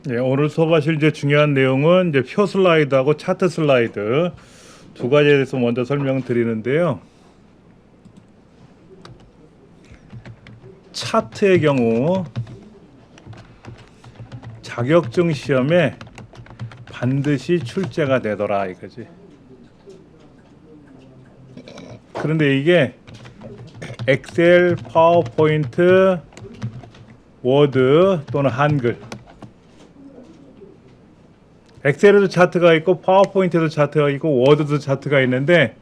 네, 오늘 수업하실 이제 중요한 내용은 이제 표 슬라이드하고 차트 슬라이드 두 가지에 대해서 먼저 설명드리는데요. 차트의 경우 자격증 시험에 반드시 출제가 되더라 이거지. 그런데 이게 엑셀, 파워포인트, 워드 또는 한글, 엑셀에도 차트가 있고 파워포인트에도 차트가 있고 워드도 차트가 있는데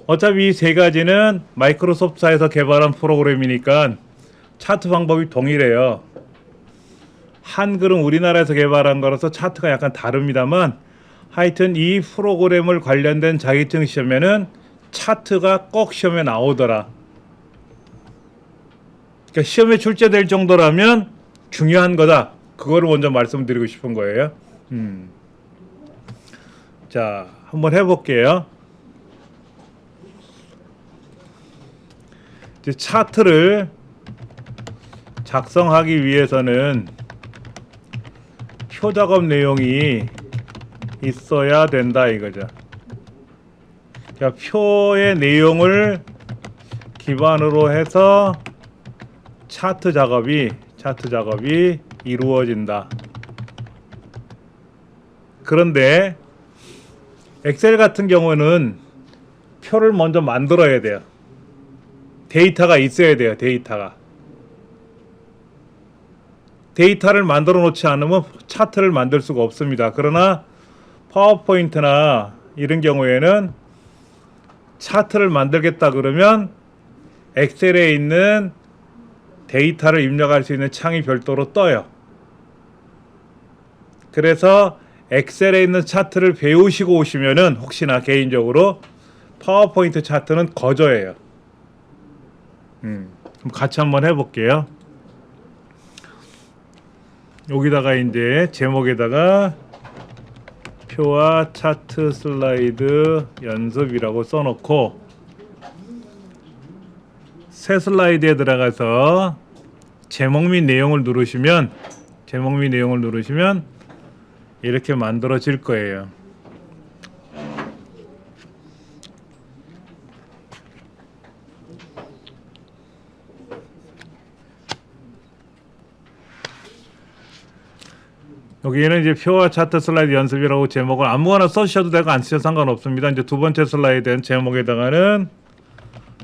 어차피 이 세 가지는 마이크로소프트사에서 개발한 프로그램이니까 차트 방법이 동일해요. 한글은 우리나라에서 개발한 거라서 차트가 약간 다릅니다만 하여튼 이 프로그램을 관련된 자격증 시험에는 차트가 꼭 시험에 나오더라. 그러니까 시험에 출제될 정도라면 중요한 거다. 그거를 먼저 말씀드리고 싶은 거예요. 자, 한번 해볼게요. 이제 차트를 작성하기 위해서는 표 작업 내용이 있어야 된다 이거죠. 자, 표의 내용을 기반으로 해서 차트 작업이 이루어진다. 그런데 엑셀 같은 경우는 표를 먼저 만들어야 돼요. 데이터가 있어야 돼요. 데이터를 만들어 놓지 않으면 차트를 만들 수가 없습니다. 그러나 파워포인트나 이런 경우에는 차트를 만들겠다 그러면 엑셀에 있는 데이터를 입력할 수 있는 창이 별도로 떠요. 그래서 엑셀에 있는 차트를 배우시고 오시면은 혹시나 개인적으로 파워포인트 차트는 거저예요. 그럼 같이 한번 해볼게요. 여기다가 이제 제목에다가 표와 차트 슬라이드 연습이라고 써놓고 새 슬라이드에 들어가서 제목 및 내용을 누르시면 이렇게 만들어질 거예요. 여기에는 이제 표와 차트 슬라이드 연습이라고 제목을 아무거나 써주셔도 되고 안 쓰셔도 상관없습니다. 이제 두 번째 슬라이드는 제목에다가는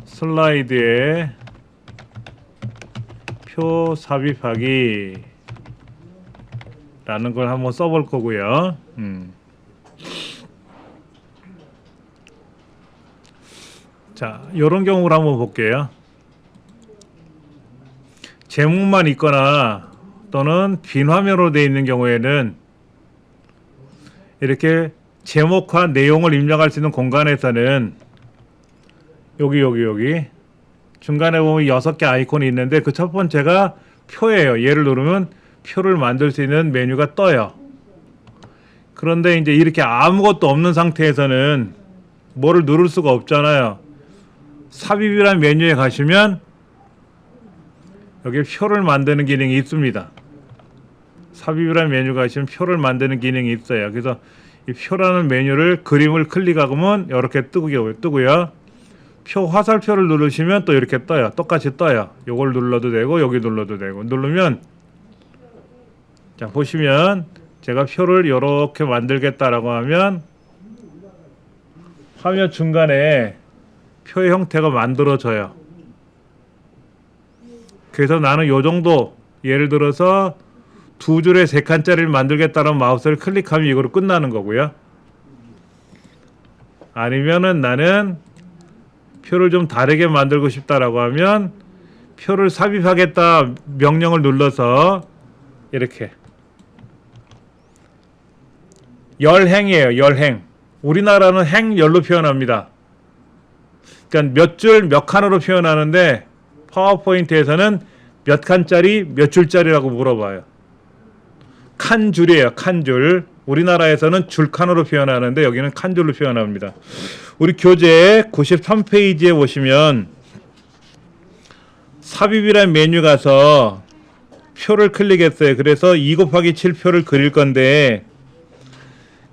슬라이드에 표 삽입하기 라는 걸 한번 써볼 거고요. 자, 이런 경우를 한번 볼게요. 제목만 있거나 또는 빈 화면으로 되어 있는 경우에는 이렇게 제목과 내용을 입력할 수 있는 공간에서는 여기 중간에 보면 6개 아이콘이 있는데 그 첫 번째가 표예요. 얘를 누르면 표를 만들 수 있는 메뉴가 떠요. 그런데 이제 이렇게 아무것도 없는 상태에서는 뭐를 누를 수가 없잖아요. 삽입이라는 메뉴에 가시면 여기 표를 만드는 기능이 있습니다. 삽입이라는 메뉴가 가시면 표를 만드는 기능이 있어요. 그래서 이 표라는 메뉴를 그림을 클릭하면 이렇게 뜨고요. 표 화살표를 누르시면 또 이렇게 떠요. 똑같이 떠요. 요걸 눌러도 되고 여기 눌러도 되고 누르면 자 보시면 제가 표를 이렇게 만들겠다라고 하면 화면 중간에 표의 형태가 만들어져요. 그래서 나는 요 정도 예를 들어서 두 줄에 세 칸짜리를 만들겠다는 마우스를 클릭하면 이거로 끝나는 거고요. 아니면은 나는 표를 좀 다르게 만들고 싶다라고 하면 표를 삽입하겠다 명령을 눌러서 이렇게 열행이에요. 열행. 우리나라는 행열로 표현합니다. 그러니까 몇 줄 몇 칸으로 표현하는데 파워포인트에서는 몇 칸짜리 몇 줄짜리라고 물어봐요. 칸줄이에요. 칸줄. 우리나라에서는 줄칸으로 표현하는데 여기는 칸줄로 표현합니다. 우리 교재 93페이지에 보시면 삽입이라는 메뉴 가서 표를 클릭했어요. 그래서 2 곱하기 7 표를 그릴 건데,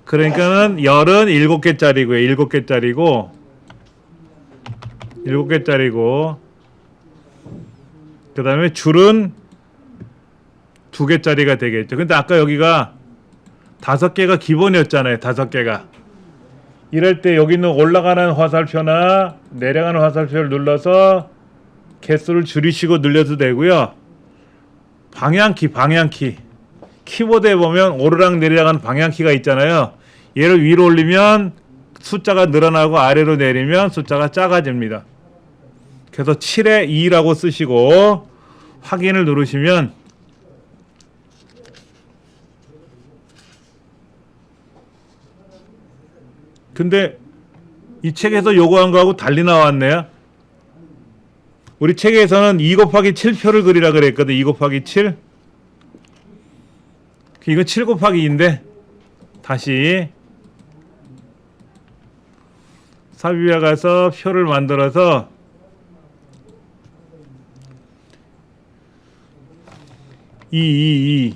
그러니까는 열은 7개짜리고요. 7개짜리고 그 다음에 줄은 2개짜리가 되겠죠. 근데 아까 여기가 5개가 기본이었잖아요. 5개가. 이럴 때 여기 있는 올라가는 화살표나 내려가는 화살표를 눌러서 개수를 줄이시고 늘려도 되고요. 방향키 키보드에 보면 오르락 내리락 방향키가 있잖아요. 얘를 위로 올리면 숫자가 늘어나고 아래로 내리면 숫자가 작아집니다. 그래서 7에 2라고 쓰시고 확인을 누르시면 근데 이 책에서 요구한 거하고 달리 나왔네요. 우리 책에서는 2 곱하기 7표를 그리라 그랬거든. 2 곱하기 7. 이거 7 곱하기 2인데 다시 삽입에 가서 표를 만들어서 2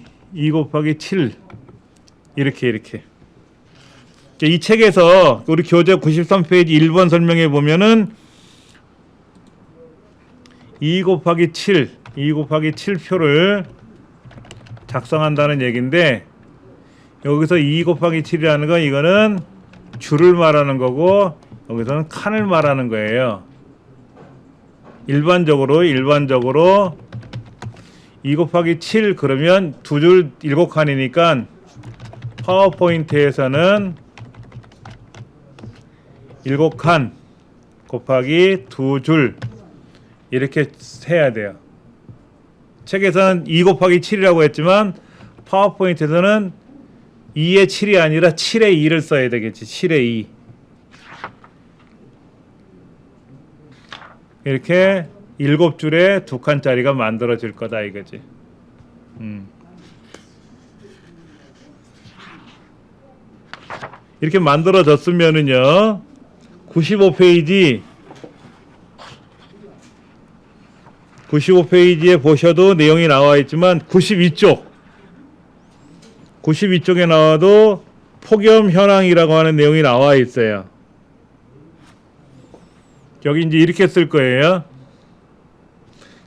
곱하기 7 이렇게 이 책에서 우리 교재 93페이지 1번 설명에 보면은 2 곱하기 7표를 작성한다는 얘기인데 여기서 2 곱하기 7이라는 건 이거는 줄을 말하는 거고 여기서는 칸을 말하는 거예요. 일반적으로 2 곱하기 7 그러면 두 줄 7칸이니까 파워포인트에서는 7칸 곱하기 2줄 이렇게 해야 돼요. 책에서는 2 곱하기 7이라고 했지만 파워포인트에서는 2의 7이 아니라 7의 2를 써야 되겠지. 7의 2 이렇게 7줄에 2칸짜리가 만들어질 거다 이거지. 이렇게 만들어졌으면은요 95페이지에 보셔도 내용이 나와 있지만 92쪽에 나와도 폭염 현황이라고 하는 내용이 나와 있어요. 여기 이제 이렇게 쓸 거예요.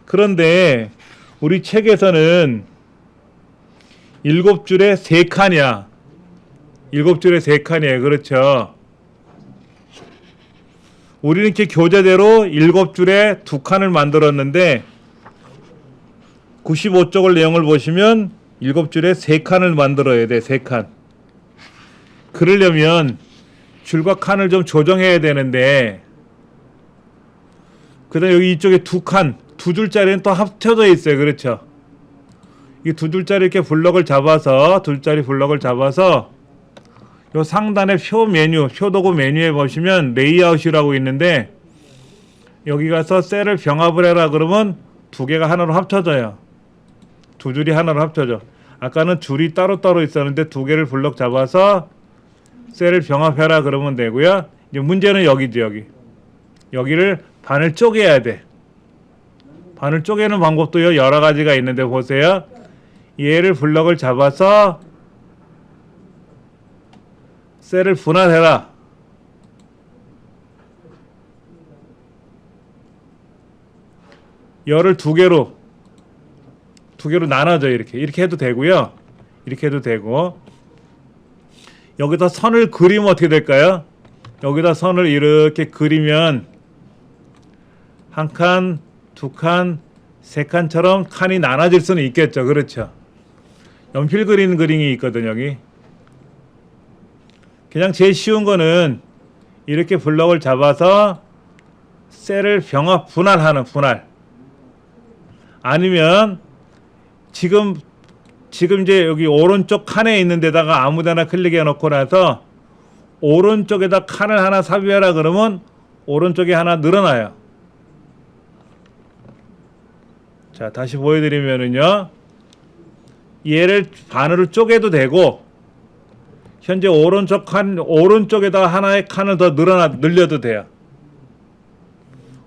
그런데 우리 책에서는 7줄에 3칸이야. 7줄에 3칸이에요. 그렇죠. 우리는 이렇게 교재대로 7줄에 2칸을 만들었는데 95쪽을 내용을 보시면 7줄에 3칸을 만들어야 돼. 3칸. 그러려면 줄과 칸을 좀 조정해야 되는데 그 다음에 여기 이쪽에 2칸 2줄짜리는 또 합쳐져 있어요. 그렇죠. 이 2줄짜리 이렇게 블럭을 잡아서 2줄짜리 블럭을 잡아서 요 상단에 표도구 메뉴에 보시면 레이아웃이라고 있는데 여기 가서 셀을 병합을 해라 그러면 2개가 하나로 합쳐져요. 2줄이 하나로 합쳐져. 아까는 줄이 따로따로 있었는데 2개를 블럭 잡아서 셀을 병합해라 그러면 되고요. 이제 문제는 여기죠. 여기를 반을 쪼개야 돼. 반을 쪼개는 방법도요 여러 가지가 있는데 보세요. 얘를 블럭을 잡아서 셀을 분할해라. 열을 2개로 나눠져 이렇게 해도 되고요. 이렇게 해도 되고 여기다 선을 그리면 어떻게 될까요? 여기다 선을 이렇게 그리면 1칸, 2칸, 3칸처럼 칸이 나눠질 수는 있겠죠. 그렇죠. 연필 그리는 그림이 있거든요. 여기 그냥 제일 쉬운 거는 이렇게 블럭을 잡아서 셀을 분할하는 분할. 아니면 지금 이제 여기 오른쪽 칸에 있는 데다가 아무데나 클릭해 놓고 나서 오른쪽에다 칸을 하나 삽입해라 그러면 오른쪽에 하나 늘어나요. 자, 다시 보여드리면은요. 얘를 반으로 쪼개도 되고 현재 오른쪽에다 하나의 칸을 더 늘려도 돼요.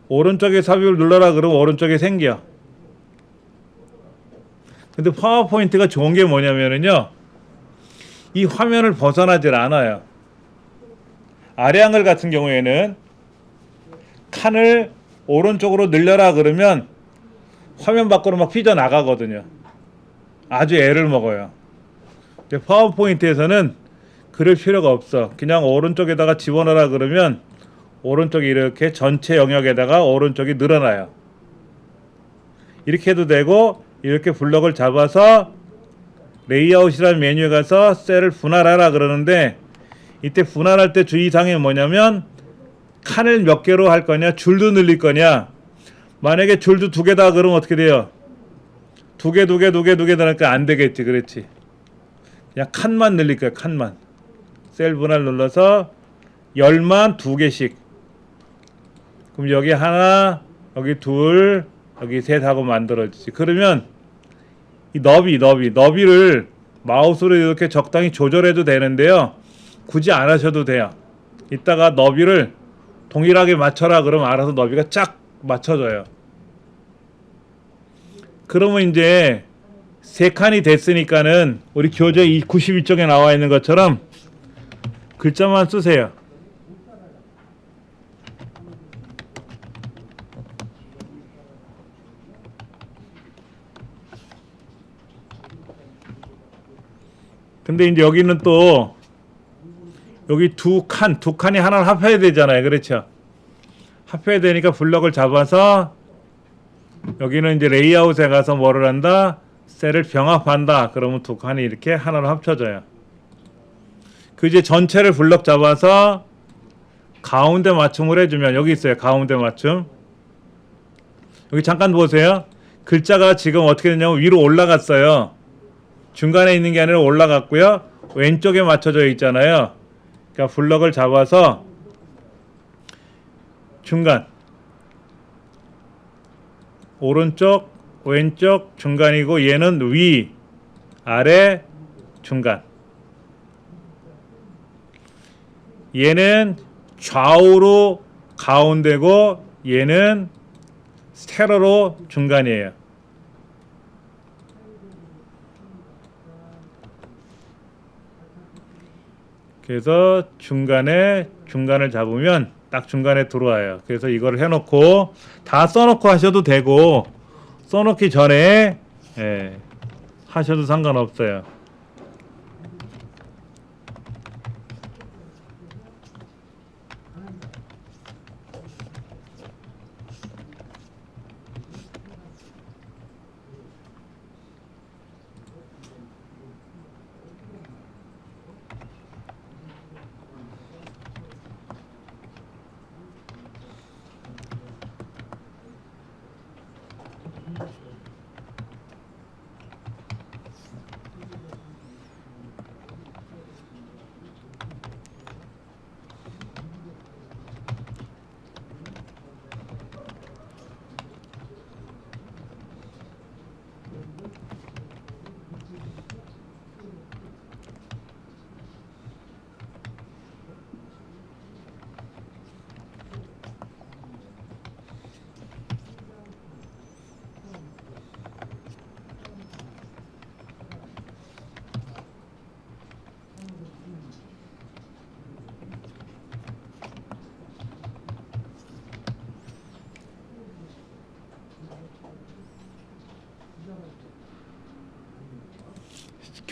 오른쪽에 삽입을 눌러라 그러면 오른쪽에 생겨. 근데 파워포인트가 좋은 게 뭐냐면은요, 이 화면을 벗어나질 않아요. 아래 한글 같은 경우에는 칸을 오른쪽으로 늘려라 그러면 화면 밖으로 막 삐져나가거든요. 아주 애를 먹어요. 근데 파워포인트에서는 그럴 필요가 없어. 그냥 오른쪽에다가 집어넣으라 그러면 오른쪽이 이렇게 전체 영역에다가 오른쪽이 늘어나요. 이렇게 해도 되고, 이렇게 블럭을 잡아서 레이아웃이라는 메뉴에 가서 셀을 분할하라 그러는데, 이때 분할할 때 주의사항이 뭐냐면 칸을 몇 개로 할 거냐, 줄도 늘릴 거냐. 만약에 줄도 두 개다 그러면 어떻게 돼요? 두 개 되니까 안 되겠지. 그렇지. 그냥 칸만 늘릴 거야. 칸만. 셀 분할 눌러서 열만 두 개씩. 그럼 여기 하나, 여기 둘, 여기 셋 하고 만들어지지. 그러면 이 너비를 마우스로 이렇게 적당히 조절해도 되는데요, 굳이 안 하셔도 돼요. 이따가 너비를 동일하게 맞춰라 그러면 알아서 너비가 쫙 맞춰져요. 그러면 이제 세 칸이 됐으니까는 우리 교재 92쪽에 나와 있는 것처럼 글자만 쓰세요. 근데 이제 여기는 또 여기 두 칸이 하나를 합해야 되잖아요. 그렇죠? 합해야 되니까 블럭을 잡아서 여기는 이제 레이아웃에 가서 뭐를 한다? 셀을 병합한다. 그러면 두 칸이 이렇게 하나로 합쳐져요. 그 이제 전체를 블럭 잡아서 가운데 맞춤을 해주면, 여기 있어요. 가운데 맞춤. 여기 잠깐 보세요. 글자가 지금 어떻게 되냐면 위로 올라갔어요. 중간에 있는 게 아니라 올라갔고요. 왼쪽에 맞춰져 있잖아요. 그러니까 블럭을 잡아서 중간, 오른쪽, 왼쪽, 중간이고, 얘는 위, 아래, 중간. 얘는 좌우로 가운데고, 얘는 세로로 중간이에요. 그래서 중간을 잡으면 딱 중간에 들어와요. 그래서 이걸 해놓고 다 써놓고 하셔도 되고, 써놓기 전에 하셔도 상관없어요.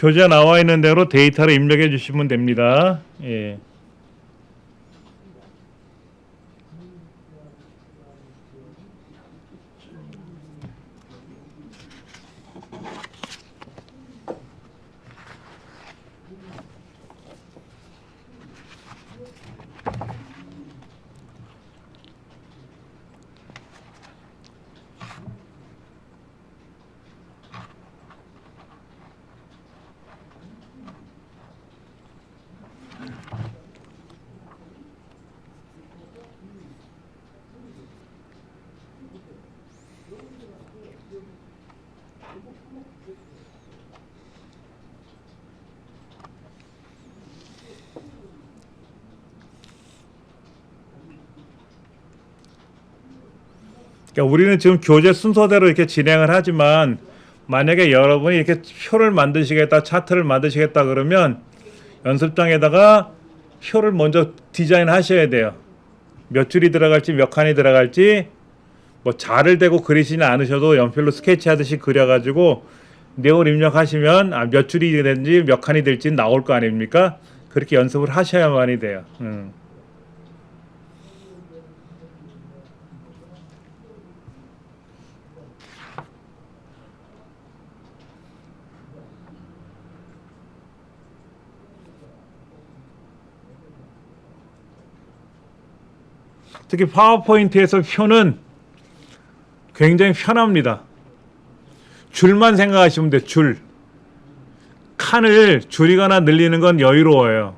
교재 나와 있는 대로 데이터를 입력해 주시면 됩니다. 예. 그러니까 우리는 지금 교재 순서대로 이렇게 진행을 하지만 만약에 여러분이 이렇게 표를 만드시겠다, 차트를 만드시겠다 그러면 연습장에다가 표를 먼저 디자인 하셔야 돼요. 몇 줄이 들어갈지 몇 칸이 들어갈지 뭐 자를 대고 그리시지 않으셔도 연필로 스케치 하듯이 그려가지고 내용을 입력하시면 몇 줄이 되는지 몇 칸이 될지 나올 거 아닙니까? 그렇게 연습을 하셔야만이 돼요. 특히 파워포인트에서 표는 굉장히 편합니다. 줄만 생각하시면 돼. 줄. 칸을 줄이거나 늘리는 건 여유로워요.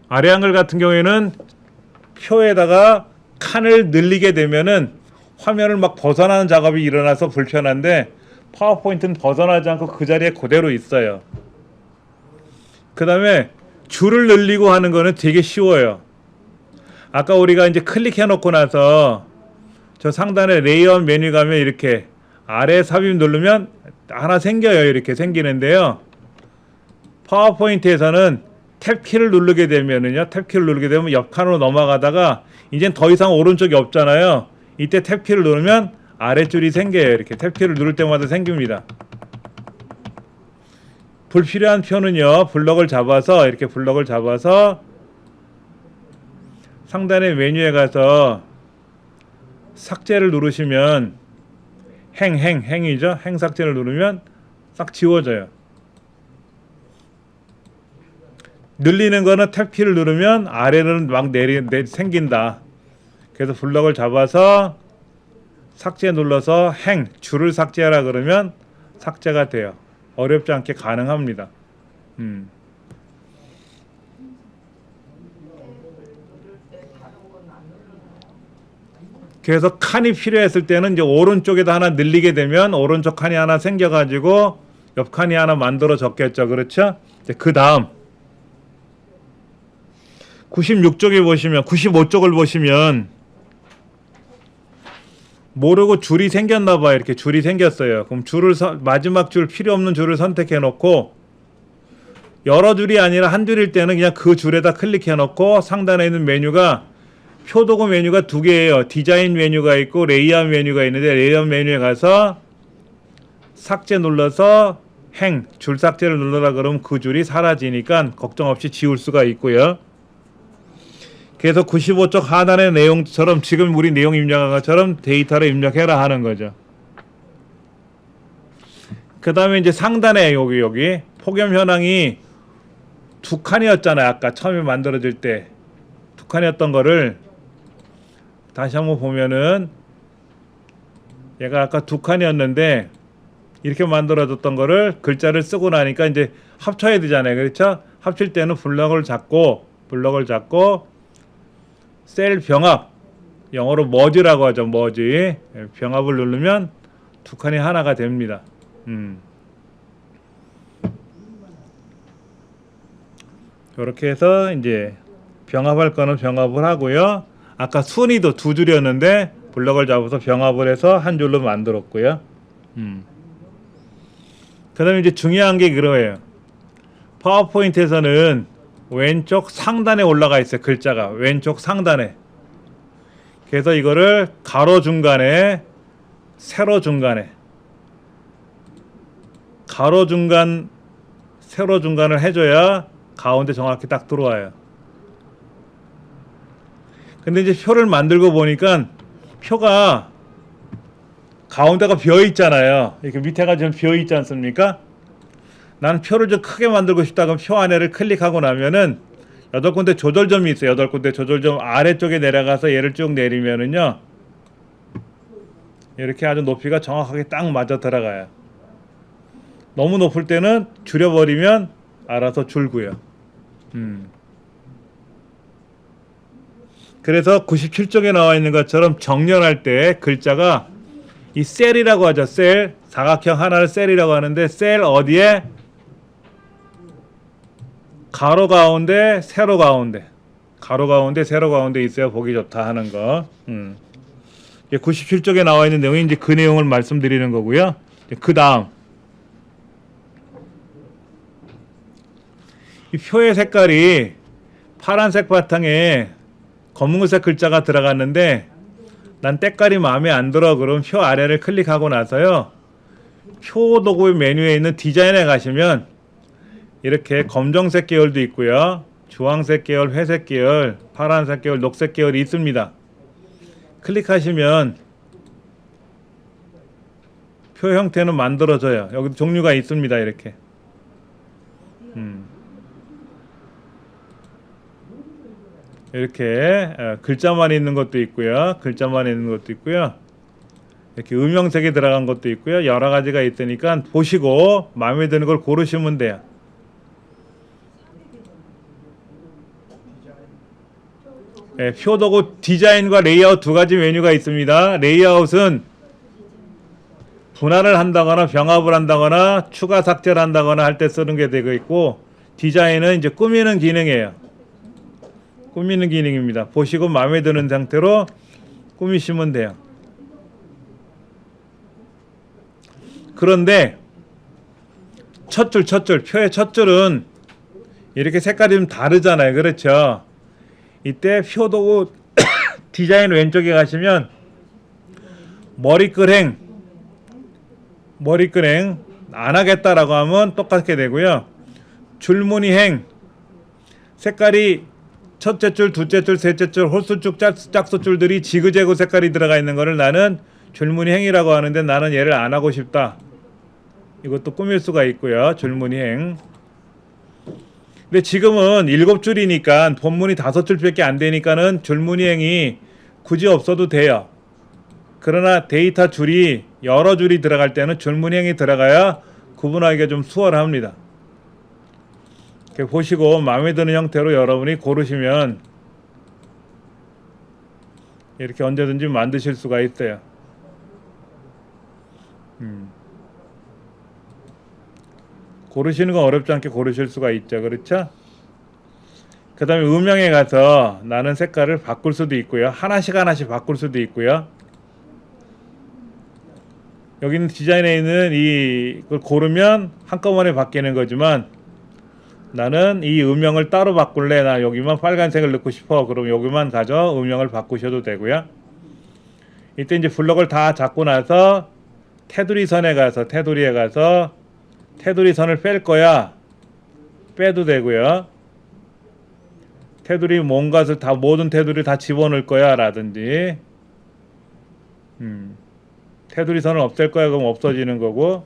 아래 한글 같은 경우에는 표에다가 칸을 늘리게 되면은 화면을 막 벗어나는 작업이 일어나서 불편한데 파워포인트는 벗어나지 않고 그 자리에 그대로 있어요. 그 다음에 줄을 늘리고 하는 거는 되게 쉬워요. 아까 우리가 이제 클릭해 놓고 나서 저 상단에 레이아웃 메뉴 가면 이렇게 아래 삽입 누르면 하나 생겨요. 이렇게 생기는데요. 파워포인트에서는 탭키를 누르게 되면은요. 탭키를 누르게 되면 옆 칸으로 넘어가다가 이젠 더 이상 오른쪽이 없잖아요. 이때 탭키를 누르면 아래줄이 생겨요. 이렇게 탭키를 누를 때마다 생깁니다. 불필요한 표는요. 블럭을 잡아서 이렇게 블럭을 잡아서 상단의 메뉴에 가서 삭제를 누르시면 행이죠. 행 삭제를 누르면 싹 지워져요. 늘리는 거는 탭키를 누르면 아래는 막 생긴다. 그래서 블럭을 잡아서 삭제 눌러서 줄을 삭제하라 그러면 삭제가 돼요. 어렵지 않게 가능합니다. 그래서 칸이 필요했을 때는 이제 오른쪽에다 하나 늘리게 되면 오른쪽 칸이 하나 생겨가지고 옆 칸이 하나 만들어졌겠죠. 그렇죠? 그 다음 96쪽에 보시면 95쪽을 보시면 모르고 줄이 생겼나 봐요. 이렇게 줄이 생겼어요. 그럼 마지막 줄 필요 없는 줄을 선택해 놓고 여러 줄이 아니라 한 줄일 때는 그냥 그 줄에다 클릭해 놓고 상단에 있는 메뉴가 표도구 메뉴가 두 개예요. 디자인 메뉴가 있고 레이아웃 메뉴가 있는데 레이아웃 메뉴에 가서 삭제 눌러서 줄 삭제를 눌러라 그러면 그 줄이 사라지니까 걱정 없이 지울 수가 있고요. 그래서 95쪽 하단의 내용처럼 지금 우리 내용 입력한 것처럼 데이터를 입력해라 하는 거죠. 그 다음에 이제 상단에 여기 폭염 현황이 두 칸이었잖아요. 아까 처음에 만들어질 때 두 칸이었던 거를 다시 한번 보면은 얘가 아까 두 칸이었는데 이렇게 만들어졌던 거를 글자를 쓰고 나니까 이제 합쳐야 되잖아요. 그렇죠? 합칠 때는 블럭을 잡고 셀 병합, 영어로 머지라고 하죠. 머지. 병합을 누르면 두 칸이 하나가 됩니다. 이렇게 해서 이제 병합할 거는 병합을 하고요. 아까 순위도 두 줄이었는데 블럭을 잡아서 병합을 해서 한 줄로 만들었고요. 그 다음에 이제 중요한 게 그거예요. 파워포인트에서는 왼쪽 상단에 올라가 있어요. 글자가 왼쪽 상단에. 그래서 이거를 가로 중간에 세로 중간에 가로 중간 세로 중간을 해줘야 가운데 정확히 딱 들어와요. 근데 이제 표를 만들고 보니까 표가 가운데가 비어 있잖아요. 이렇게 밑에가 좀 비어 있지 않습니까? 나는 표를 좀 크게 만들고 싶다 그럼 표 안에를 클릭하고 나면은 8군데 조절점이 있어요. 8군데 조절점 아래쪽에 내려가서 얘를 쭉 내리면은요. 이렇게 아주 높이가 정확하게 딱 맞아 들어가요. 너무 높을 때는 줄여버리면 알아서 줄고요. 그래서 97쪽에 나와 있는 것처럼 정렬할 때 글자가 이 셀이라고 하죠. 셀. 사각형 하나를 셀이라고 하는데 셀 어디에? 가로 가운데, 세로 가운데. 가로 가운데, 세로 가운데 있어야 보기 좋다 하는 거. 97쪽에 나와 있는 내용이 이제 그 내용을 말씀드리는 거고요. 그 다음 이 표의 색깔이 파란색 바탕에 검은색 글자가 들어갔는데 난 때깔이 마음에 안 들어. 그럼 표 아래를 클릭하고 나서요, 표 도구 메뉴에 있는 디자인에 가시면 이렇게 검정색 계열도 있고요, 주황색 계열, 회색 계열, 파란색 계열, 녹색 계열이 있습니다. 클릭하시면 표 형태는 만들어져요. 여기 종류가 있습니다. 이렇게 이렇게 글자만 있는 것도 있고요, 글자만 있는 것도 있고요, 이렇게 음영색이 들어간 것도 있고요, 여러 가지가 있으니까 보시고 마음에 드는 걸 고르시면 돼요. 표도구 디자인과 레이아웃 두 가지 메뉴가 있습니다. 레이아웃은 분할을 한다거나 병합을 한다거나 추가 삭제를 한다거나 할 때 쓰는 게 되고 있고, 디자인은 이제 꾸미는 기능이에요. 꾸미는 기능입니다. 보시고 마음에 드는 상태로 꾸미시면 돼요. 그런데 첫 줄, 표의 첫 줄은 이렇게 색깔이 좀 다르잖아요. 그렇죠? 이때 표도구 디자인 왼쪽에 가시면 머리끄랭 안 하겠다라고 하면 똑같게 되고요. 줄무늬행, 색깔이 첫째 줄, 둘째 줄, 셋째 줄, 홀수줄, 짝수줄들이 지그재그 색깔이 들어가 있는 거를 나는 줄무늬행이라고 하는데, 나는 얘를 안 하고 싶다. 이것도 꾸밀 수가 있고요. 줄무늬행. 근데 지금은 7줄이니까 본문이 5줄밖에 안 되니까는 줄무늬행이 굳이 없어도 돼요. 그러나 데이터 줄이 여러 줄이 들어갈 때는 줄무늬행이 들어가야 구분하기가 좀 수월합니다. 이렇게 보시고 마음에 드는 형태로 여러분이 고르시면 이렇게 언제든지 만드실 수가 있어요. 고르시는 건 어렵지 않게 고르실 수가 있죠. 그렇죠? 그 다음에 음영에 가서 나는 색깔을 바꿀 수도 있고요, 하나씩 바꿀 수도 있고요. 여기는 디자인에 있는 이걸 고르면 한꺼번에 바뀌는 거지만, 나는 이 음영을 따로 바꿀래, 나 여기만 빨간색을 넣고 싶어, 그럼 여기만 가져 음영을 바꾸셔도 되고요. 이때 이제 블럭을 다 잡고 나서 테두리 선에 가서 테두리 선을 뺄 거야, 빼도 되고요. 테두리 뭔가를 다, 모든 테두리 다 집어넣을 거야 라든지, 테두리 선을 없앨 거야 그럼 없어지는 거고,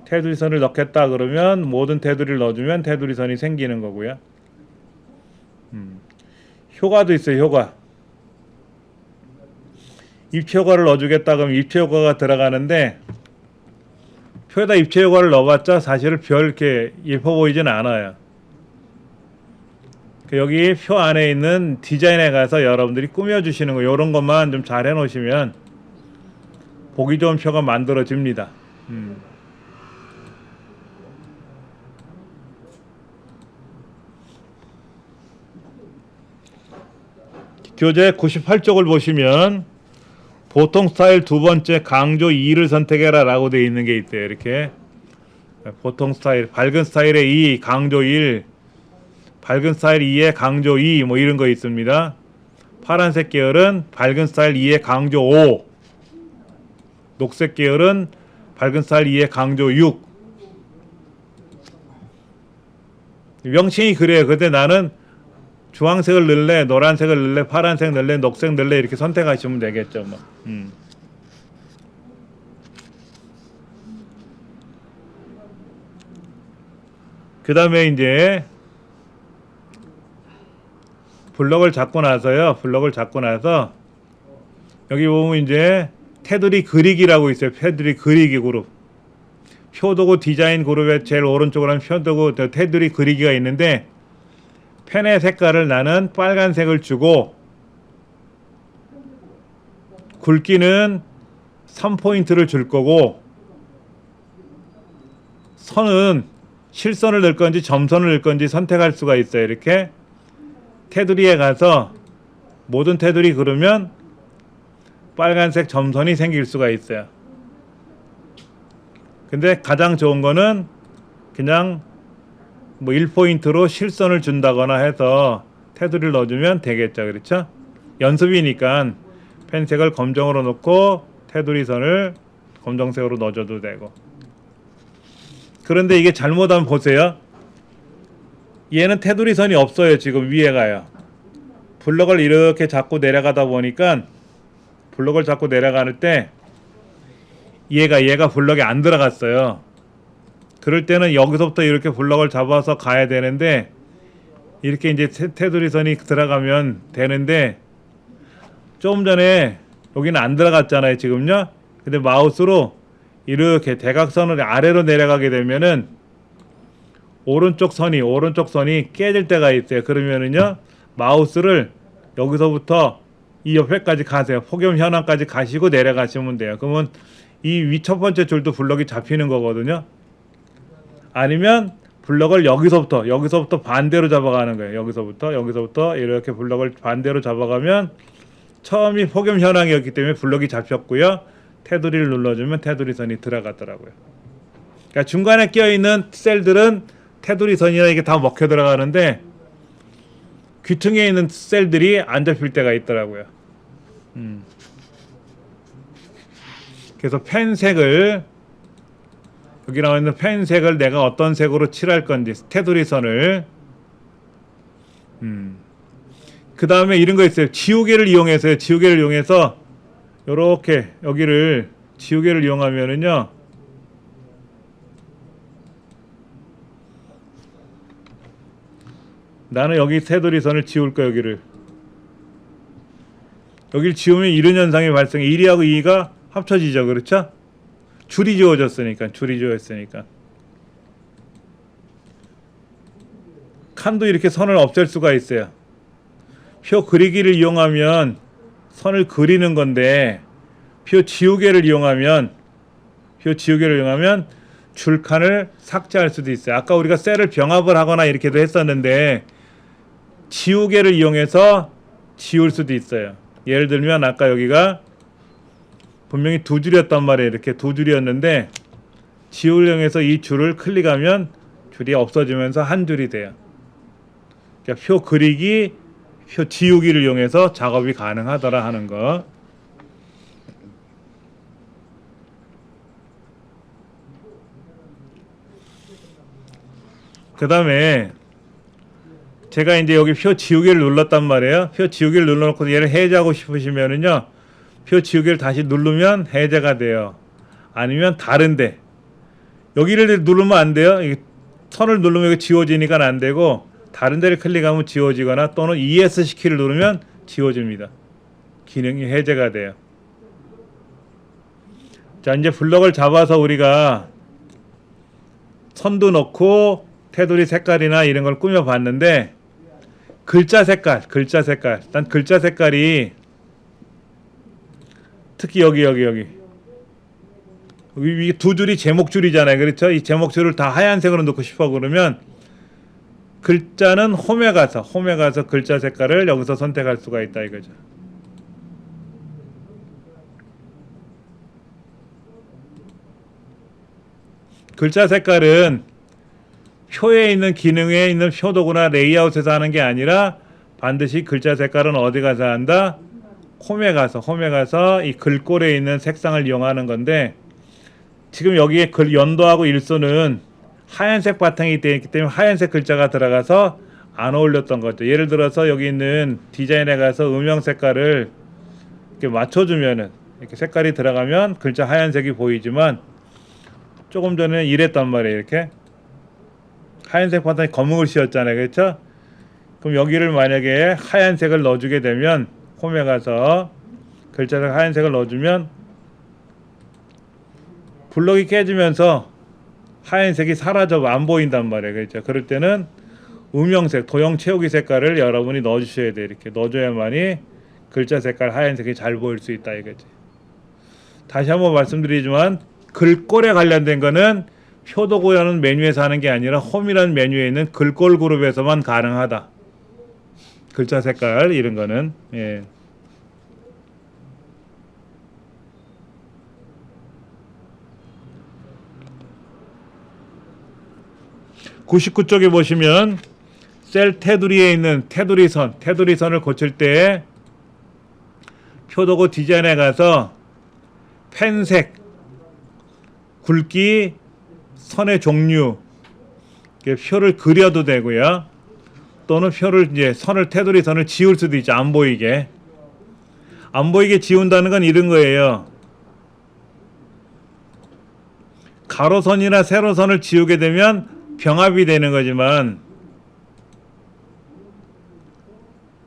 테두리 선을 넣겠다 그러면 모든 테두리를 넣어주면 테두리 선이 생기는 거고요. 효과도 있어요. 효과. 입체 효과를 넣어주겠다 그러면 입체 효과가 들어가는데, 표에다 입체 효과를 넣어봤자 사실 별 이렇게 예뻐 보이진 않아요. 여기 표 안에 있는 디자인에 가서 여러분들이 꾸며주시는 거, 이런 것만 좀 잘 해놓으시면 보기 좋은 표가 만들어집니다. 교재 98쪽을 보시면 보통 스타일 두 번째 강조 2를 선택해라 라고 되어 있는 게 있대요. 이렇게 보통 스타일, 밝은 스타일의 2, 강조 1, 밝은 스타일 2에 강조 2, 뭐 이런 거 있습니다. 파란색 계열은 밝은 스타일 2에 강조 5, 녹색 계열은 밝은 스타일 2에 강조 6. 명칭이 그래요. 근데 나는 주황색을 넣을래, 노란색을 넣을래, 파란색 넣을래, 녹색 넣을래, 이렇게 선택하시면 되겠죠. 뭐. 그 다음에 이제 블럭을 잡고 나서요. 여기 보면 이제 테두리 그리기라고 있어요. 테두리 그리기 그룹. 표도구 디자인 그룹의 제일 오른쪽으로 하면 표도구 테두리 그리기가 있는데, 펜의 색깔을 나는 빨간색을 주고, 굵기는 3포인트를 줄 거고, 선은 실선을 넣을 건지 점선을 넣을 건지 선택할 수가 있어요. 이렇게 테두리에 가서 모든 테두리 그르면 빨간색 점선이 생길 수가 있어요. 근데 가장 좋은 거는 그냥 뭐 1포인트로 실선을 준다거나 해서 테두리를 넣어주면 되겠죠. 그렇죠? 연습이니까 펜색을 검정으로 놓고 테두리 선을 검정색으로 넣어줘도 되고. 그런데 이게 잘못하면 보세요. 얘는 테두리 선이 없어요. 지금 위에 가요. 블럭을 이렇게 잡고 내려가다 보니까 블럭을 잡고 내려갈 때 얘가 블럭에 안 들어갔어요. 그럴 때는 여기서부터 이렇게 블럭을 잡아서 가야 되는데 이렇게 이제 테두리 선이 들어가면 되는데 조금 전에 여기는 안 들어갔잖아요. 지금요. 근데 마우스로 이렇게 대각선을 아래로 내려가게 되면은 오른쪽 선이 깨질 때가 있어요. 그러면은요 마우스를 여기서부터 이 옆에까지 가세요. 폭염 현황까지 가시고 내려가시면 돼요. 그러면 이 위 첫 번째 줄도 블럭이 잡히는 거거든요. 아니면 블럭을 여기서부터 반대로 잡아가는 거예요. 여기서부터 이렇게 블럭을 반대로 잡아가면 처음이 폭염 현황이었기 때문에 블럭이 잡혔고요. 테두리를 눌러주면 테두리 선이 들어갔더라고요. 그러니까 중간에 끼어있는 셀들은 테두리 선이나 이게 다 먹혀 들어가는데 귀퉁이에 있는 셀들이 안 잡힐 때가 있더라고요. 그래서 펜색을 여기 나와 있는 펜색을 내가 어떤 색으로 칠할 건지 테두리 선을 그 다음에 이런 거 있어요. 지우개를 이용해서 요렇게 여기를 지우개를 이용하면은요 나는 여기 테두리 선을 지울 거야. 여기를 지우면 이런 현상이 발생해. 1하고 2가 합쳐지죠. 그렇죠? 줄이 지워졌으니까 칸도 이렇게 선을 없앨 수가 있어요. 표 그리기를 이용하면 선을 그리는 건데 표 지우개를 이용하면 줄칸을 삭제할 수도 있어요. 아까 우리가 셀을 병합을 하거나 이렇게도 했었는데 지우개를 이용해서 지울 수도 있어요. 예를 들면 아까 여기가 분명히 두 줄이었단 말이에요. 이렇게 두 줄이었는데 지우려해서 이 줄을 클릭하면 줄이 없어지면서 한 줄이 돼요. 그러니까 표 그리기, 표 지우기를 이용해서 작업이 가능하더라 하는 거. 그 다음에 제가 이제 여기 표 지우개를 눌렀단 말이에요. 표 지우개를 눌러놓고 얘를 해제하고 싶으시면은요, 표 지우개를 다시 누르면 해제가 돼요. 아니면 다른데 여기를 누르면 안 돼요. 선을 누르면 이거 지워지니까 안 되고 다른 데를 클릭하면 지워지거나 또는 ESC 키를 누르면 지워집니다. 기능이 해제가 돼요. 자, 이제 블럭을 잡아서 우리가 선도 넣고 테두리 색깔이나 이런 걸 꾸며 봤는데 글자 색깔. 일단 글자 색깔이 특히 여기 두 줄이 제목줄이잖아요. 그렇죠? 이 제목줄을 다 하얀색으로 넣고 싶어 그러면 글자는 홈에 가서 글자 색깔을 여기서 선택할 수가 있다 이거죠. 글자 색깔은 표에 있는 기능에 있는 표도구나 레이아웃에서 하는 게 아니라 반드시 글자 색깔은 어디 가서 한다? 홈에 가서 이 글꼴에 있는 색상을 이용하는 건데 지금 여기에 글 연도하고 일소는 하얀색 바탕이 되어 있기 때문에 하얀색 글자가 들어가서 안 어울렸던 거죠. 예를 들어서 여기 있는 디자인에 가서 음영 색깔을 이렇게 맞춰주면은 이렇게 색깔이 들어가면 글자 하얀색이 보이지만 조금 전에 이랬단 말이에요. 이렇게 하얀색 바탕에 검은 글 씌웠잖아요. 그렇죠? 그럼 여기를 만약에 하얀색을 넣어주게 되면 홈에 가서 글자를 하얀색을 넣어주면 블럭이 깨지면서 하얀색이 사라져 안 보인단 말이에요. 그렇죠? 그럴 때는 음영색, 도형 채우기 색깔을 여러분이 넣어주셔야 돼요. 이렇게 넣어줘야만이 글자 색깔 하얀색이 잘 보일 수 있다 이거지. 다시 한번 말씀드리지만 글꼴에 관련된 거는 표도구라는 메뉴에서 하는 게 아니라 홈이라는 메뉴에 있는 글꼴 그룹에서만 가능하다. 글자 색깔 이런 거는 예. 99쪽에 보시면 셀 테두리에 있는 테두리선을 고칠 때 표도고 디자인에 가서 펜색, 굵기, 선의 종류, 표를 그려도 되고요. 또는 표를 이제 테두리선을 지울 수도 있죠. 안 보이게 지운다는 건 이런 거예요. 가로선이나 세로선을 지우게 되면 병합이 되는 거지만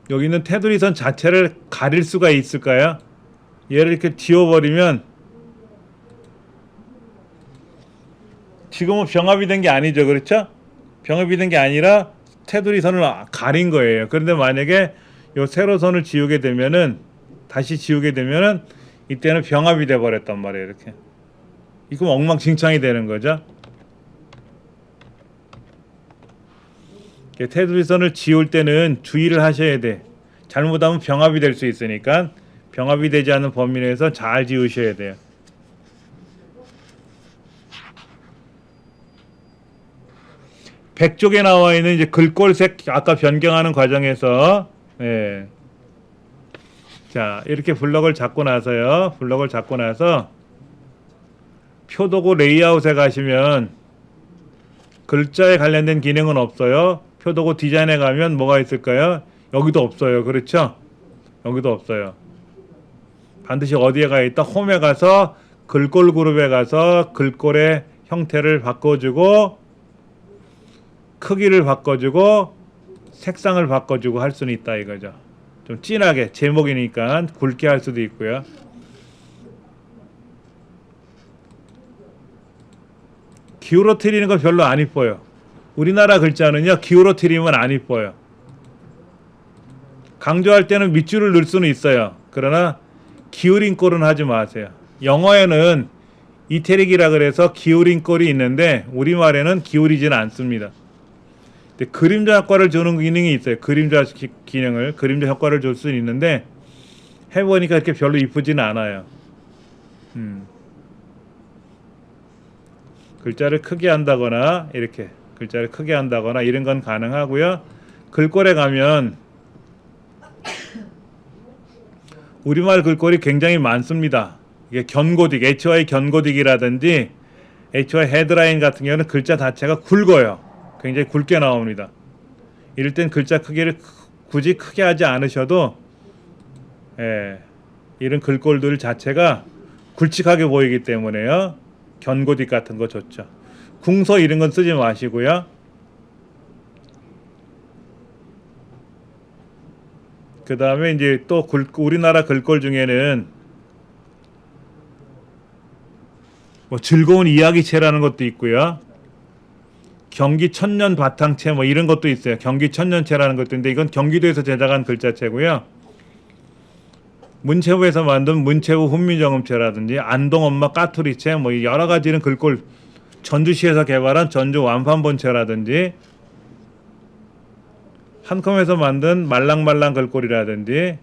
여기 있는 테두리선 자체를 가릴 수가 있을까요? 얘를 이렇게 지워버리면 지금은 병합이 된 게 아니죠. 그렇죠? 병합이 된 게 아니라 테두리선을 가린 거예요. 그런데 만약에 요 세로선을 지우게 되면은 다시 지우게 되면은 이때는 병합이 돼 버렸단 말이에요. 이렇게. 이거 엉망진창이 되는 거죠. 테두리선을 지울 때는 주의를 하셔야 돼. 잘못하면 병합이 될 수 있으니까 병합이 되지 않는 범위 내에서 잘 지우셔야 돼요. 백쪽에 나와 있는 이제 글꼴색 아까 변경하는 과정에서 자 이렇게 블럭을 잡고 나서 표도고 레이아웃에 가시면 글자에 관련된 기능은 없어요. 표도고 디자인에 가면 뭐가 있을까요? 여기도 없어요. 그렇죠? 여기도 없어요. 반드시 어디에 가 있다? 홈에 가서 글꼴 그룹에 가서 글꼴의 형태를 바꿔주고 크기를 바꿔주고 색상을 바꿔주고 할 수는 있다 이거죠. 좀 진하게 제목이니까 굵게 할 수도 있고요. 기울어뜨리는 거 별로 안 이뻐요. 우리나라 글자는요 기울어뜨리면 안 이뻐요. 강조할 때는 밑줄을 넣을 수는 있어요. 그러나 기울인 꼴은 하지 마세요. 영어에는 이태릭이라 그래서 기울인 꼴이 있는데 우리말에는 기울이지는 않습니다. 근데 그림자 효과를 주는 기능이 있어요. 그림자 효과를 줄 수는 있는데 해보니까 이렇게 별로 이쁘지는 않아요. 글자를 크게 한다거나 이렇게 글자를 크게 한다거나 이런 건 가능하고요. 글꼴에 가면 우리말 글꼴이 굉장히 많습니다. 이게 견고딕, HY 견고딕이라든지 HY 헤드라인 같은 경우는 글자 자체가 굵어요. 굉장히 굵게 나옵니다. 이럴 땐 글자 크기를 굳이 크게 하지 않으셔도 이런 글꼴들 자체가 굵직하게 보이기 때문에요. 견고딕 같은 거 좋죠. 궁서 이런 건 쓰지 마시고요. 그 다음에 이제 또 우리나라 글꼴 중에는 뭐 즐거운 이야기체라는 것도 있고요. 경기 천년 바탕체 뭐 이런 것도 있어요. 경기 천년체라는 것도 있는데 이건 경기도에서 제작한 글자체고요. 문체부에서 만든 문체부 훈민정음체라든지 안동엄마 까투리체 뭐 여러 가지 이런 글꼴 전주시에서 개발한 전주 완판본체라든지 한컴에서 만든 말랑말랑 글꼴이라든지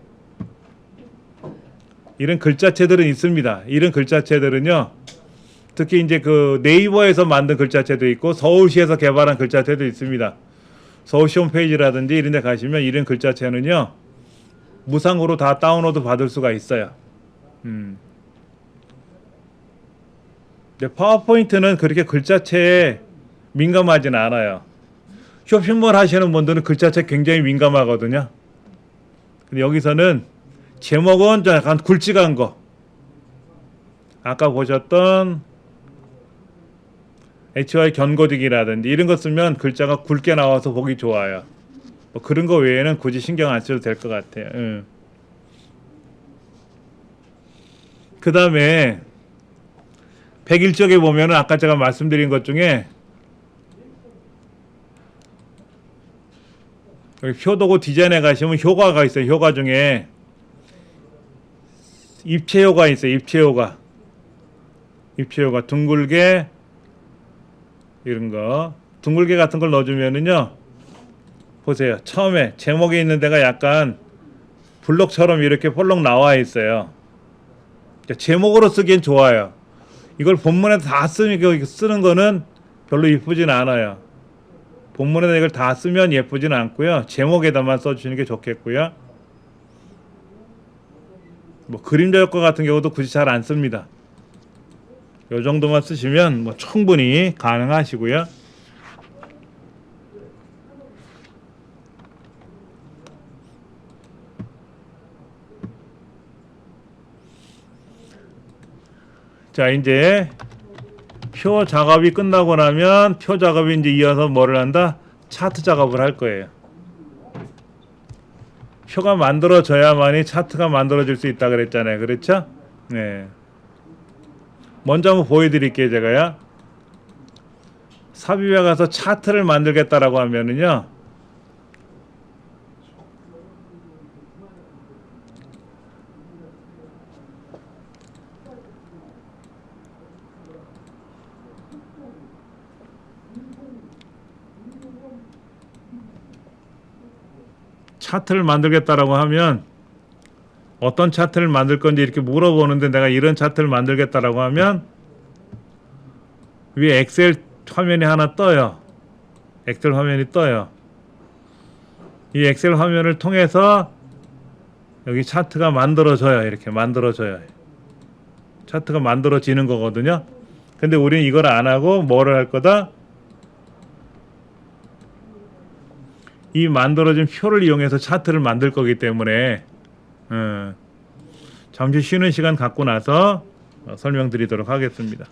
이런 글자체들은 있습니다. 이런 글자체들은요. 특히 이제 그 네이버에서 만든 글자체도 있고 서울시에서 개발한 글자체도 있습니다. 서울시 홈페이지라든지 이런 데 가시면 이런 글자체는요. 무상으로 다 다운로드 받을 수가 있어요. 근데 파워포인트는 그렇게 글자체에 민감하지는 않아요. 쇼핑몰 하시는 분들은 글자체 굉장히 민감하거든요. 근데 여기서는 제목은 좀 약간 굵직한 거. 아까 보셨던 HY 견고딕이라든지 이런 거 쓰면 글자가 굵게 나와서 보기 좋아요. 뭐 그런 거 외에는 굳이 신경 안 써도 될 것 같아요. 그 다음에 101쪽에 보면은 아까 제가 말씀드린 것 중에 여기 표도고 디자인에 가시면 효과가 있어요. 효과 중에 입체효과 있어요. 입체효과 둥글게 이런 거 둥글게 같은 걸 넣어주면은요 보세요. 처음에 제목에 있는 데가 약간 블록처럼 이렇게 볼록 나와 있어요. 제목으로 쓰기엔 좋아요. 이걸 본문에 다 쓰는 거는 별로 이쁘진 않아요. 본문에다 이걸 다 쓰면 예쁘지는 않고요. 제목에다만 써주시는 게 좋겠고요. 뭐 그림자 효과 같은 경우도 굳이 잘 안 씁니다. 요 정도만 쓰시면 뭐 충분히 가능하시고요. 자, 이제 표 작업이 끝나고 나면 표 작업이 이제 이어서 뭐를 한다? 차트 작업을 할 거예요. 표가 만들어져야만이 차트가 만들어질 수 있다 그랬잖아요. 그렇죠? 네. 먼저 한번 보여드릴게요. 제가요. 삽입에 가서 차트를 만들겠다라고 하면은요. 차트를 만들겠다라고 하면 어떤 차트를 만들 건지 이렇게 물어보는데 내가 이런 차트를 만들겠다라고 하면 위에 엑셀 화면이 하나 떠요. 엑셀 화면이 떠요. 이 엑셀 화면을 통해서 여기 차트가 만들어져요. 이렇게 만들어져요. 차트가 만들어지는 거거든요. 근데 우리는 이걸 안 하고 뭐를 할 거다? 이 만들어진 표를 이용해서 차트를 만들 거기 때문에 잠시 쉬는 시간 갖고 나서 설명드리도록 하겠습니다.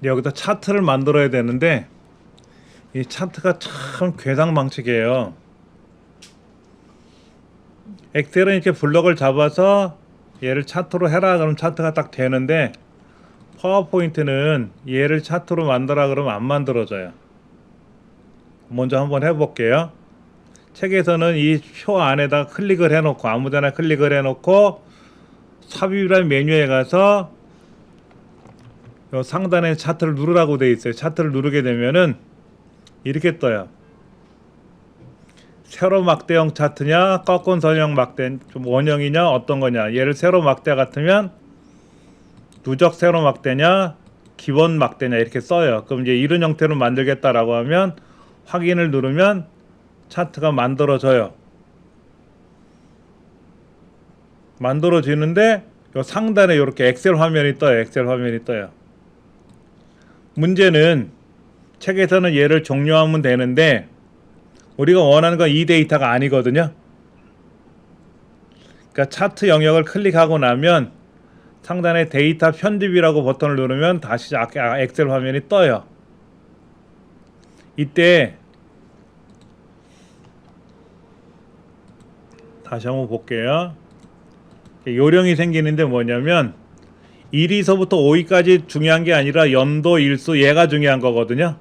여기다 차트를 만들어야 되는데 이 차트가 참 괴상망측이에요. 엑셀은 이렇게 블럭을 잡아서 얘를 차트로 해라 그러면 차트가 딱 되는데 파워포인트는 얘를 차트로 만들어 그러면 안 만들어져요. 먼저 한번 해볼게요. 책에서는 이 표 안에다 클릭을 해놓고 아무데나 클릭을 해놓고 삽입이라는 메뉴에 가서 요 상단에 차트를 누르라고 되어 있어요. 차트를 누르게 되면은 이렇게 떠요. 세로 막대형 차트냐 꺾은 선형 막대 좀 원형이냐 어떤 거냐. 얘를 세로 막대 같으면 누적 세로 막대냐 기본 막대냐 이렇게 써요. 그럼 이제 이런 형태로 만들겠다라고 하면 확인을 누르면 차트가 만들어져요. 만들어지는데 요 상단에 이렇게 엑셀 화면이 떠요. 엑셀 화면이 떠요. 문제는 책에서는 얘를 종료하면 되는데 우리가 원하는 건 이 데이터가 아니거든요. 그러니까 차트 영역을 클릭하고 나면 상단에 데이터 편집이라고 버튼을 누르면 다시 엑셀 화면이 떠요. 이때 다시 한번 볼게요. 요령이 생기는데 뭐냐면 1위서부터 5위까지 중요한 게 아니라 연도, 일수 얘가 중요한 거거든요.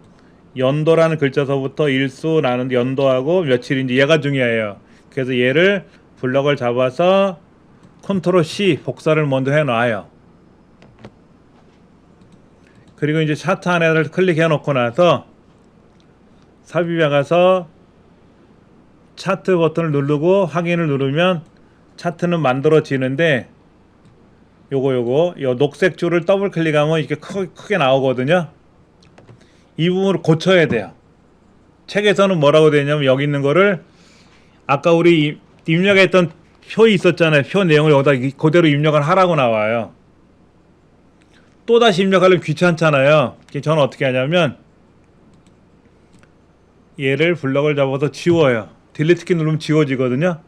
연도라는 글자서부터 일수라는 연도하고 며칠인지 얘가 중요해요. 그래서 얘를 블럭을 잡아서 컨트롤 C 복사를 먼저 해놔요. 그리고 이제 차트 안에를 클릭해 놓고 나서 삽입에 가서 차트 버튼을 누르고 확인을 누르면 차트는 만들어지는데 요 녹색 줄을 더블 클릭하면 이렇게 크게 나오거든요. 이 부분을 고쳐야 돼요. 책에서는 뭐라고 되냐면 여기 있는 거를 아까 우리 입력했던 표 있었잖아요. 표 내용을 여기다 그대로 입력을 하라고 나와요. 또다시 입력하려면 귀찮잖아요. 저는 어떻게 하냐면 얘를 블럭을 잡아서 지워요. 딜리트 키 누르면 지워지거든요.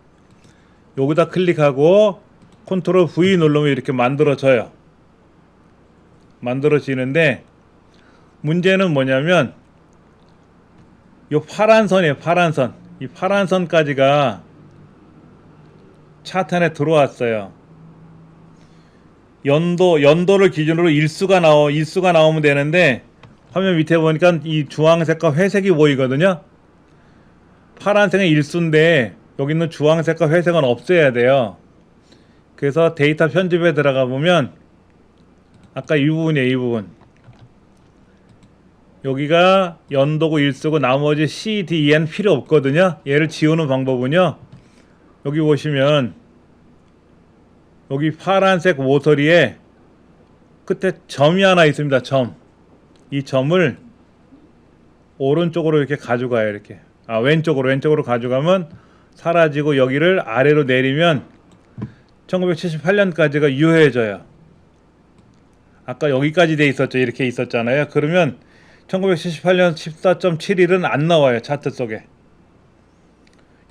여기다 클릭하고 컨트롤 V 누르면 이렇게 만들어져요. 만들어지는데 문제는 뭐냐면 요 파란 선이에요. 파란 선. 이 파란 선까지가 차트 안에 들어왔어요. 연도를 기준으로 일수가 나오면 되는데 화면 밑에 보니까 이 주황색과 회색이 보이거든요. 파란색은 일수인데 여기 있는 주황색과 회색은 없애야 돼요. 그래서 데이터 편집에 들어가 보면 아까 이 부분이에요. 이 부분. 여기가 연도고 일수고 나머지 C, D, E는 필요 없거든요. 얘를 지우는 방법은요. 여기 보시면 여기 파란색 모서리에 끝에 점이 하나 있습니다. 점. 이 점을 오른쪽으로 이렇게 가져가요. 이렇게 왼쪽으로 가져가면 사라지고 여기를 아래로 내리면 1978년까지가 유효해져요. 아까 여기까지 돼 있었죠. 이렇게 있었잖아요. 그러면 1978년 14.71은 안 나와요. 차트 속에.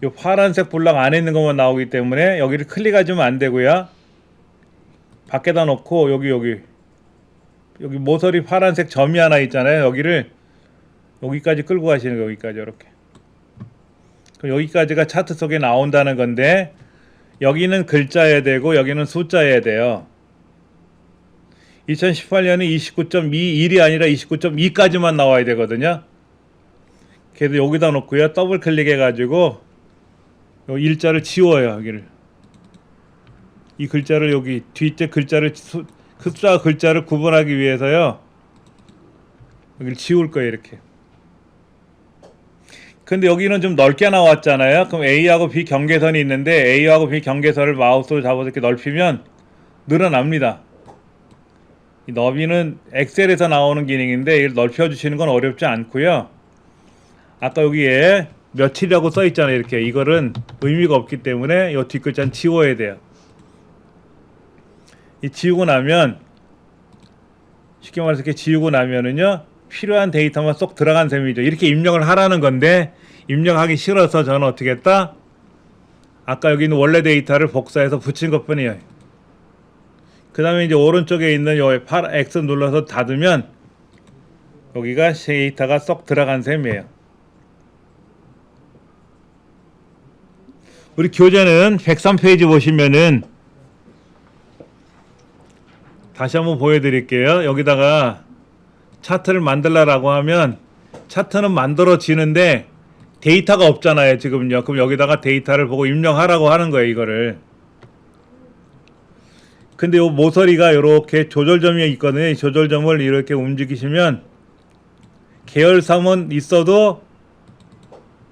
요 파란색 블럭 안에 있는 것만 나오기 때문에 여기를 클릭하시면 안 되고요. 밖에다 놓고 여기 모서리 파란색 점이 하나 있잖아요. 여기를 여기까지 끌고 가시는 거예요. 여기까지 이렇게. 그럼 여기까지가 차트 속에 나온다는 건데 여기는 글자여야 되고 여기는 숫자여야 돼요. 2018년이 29.21이 아니라 29.2까지만 나와야 되거든요. 그래서 여기다 놓고요. 더블 클릭해 가지고 요 일자를 지워요. 여기를. 이 글자를 여기 뒤째 글자를 숫자 글자를 구분하기 위해서요. 여기를 지울 거예요. 이렇게. 근데 여기는 좀 넓게 나왔잖아요. 그럼 A하고 B 경계선이 있는데 A하고 B 경계선을 마우스로 잡아서 이렇게 넓히면 늘어납니다. 이 너비는 엑셀에서 나오는 기능인데 이걸 넓혀주시는 건 어렵지 않고요. 아까 여기에 며칠이라고 써 있잖아요. 이렇게. 이거는 의미가 없기 때문에 이 뒷글자는 지워야 돼요. 이 지우고 나면 쉽게 말해서 이렇게 지우고 나면은요. 필요한 데이터만 쏙 들어간 셈이죠. 이렇게 입력을 하라는 건데 입력하기 싫어서 저는 어떻게 했다? 아까 여기 있는 원래 데이터를 복사해서 붙인 것뿐이에요. 그 다음에 이제 오른쪽에 있는 요 X 눌러서 닫으면 여기가 데이터가 쏙 들어간 셈이에요. 우리 교재는 103페이지 보시면은 다시 한번 보여드릴게요. 여기다가 차트를 만들라라고 하면 차트는 만들어지는데 데이터가 없잖아요. 지금요. 그럼 여기다가 데이터를 보고 입력하라고 하는 거예요. 이거를. 근데 요 모서리가 이렇게 조절점이 있거든요. 이 조절점을 이렇게 움직이시면 계열삼은 있어도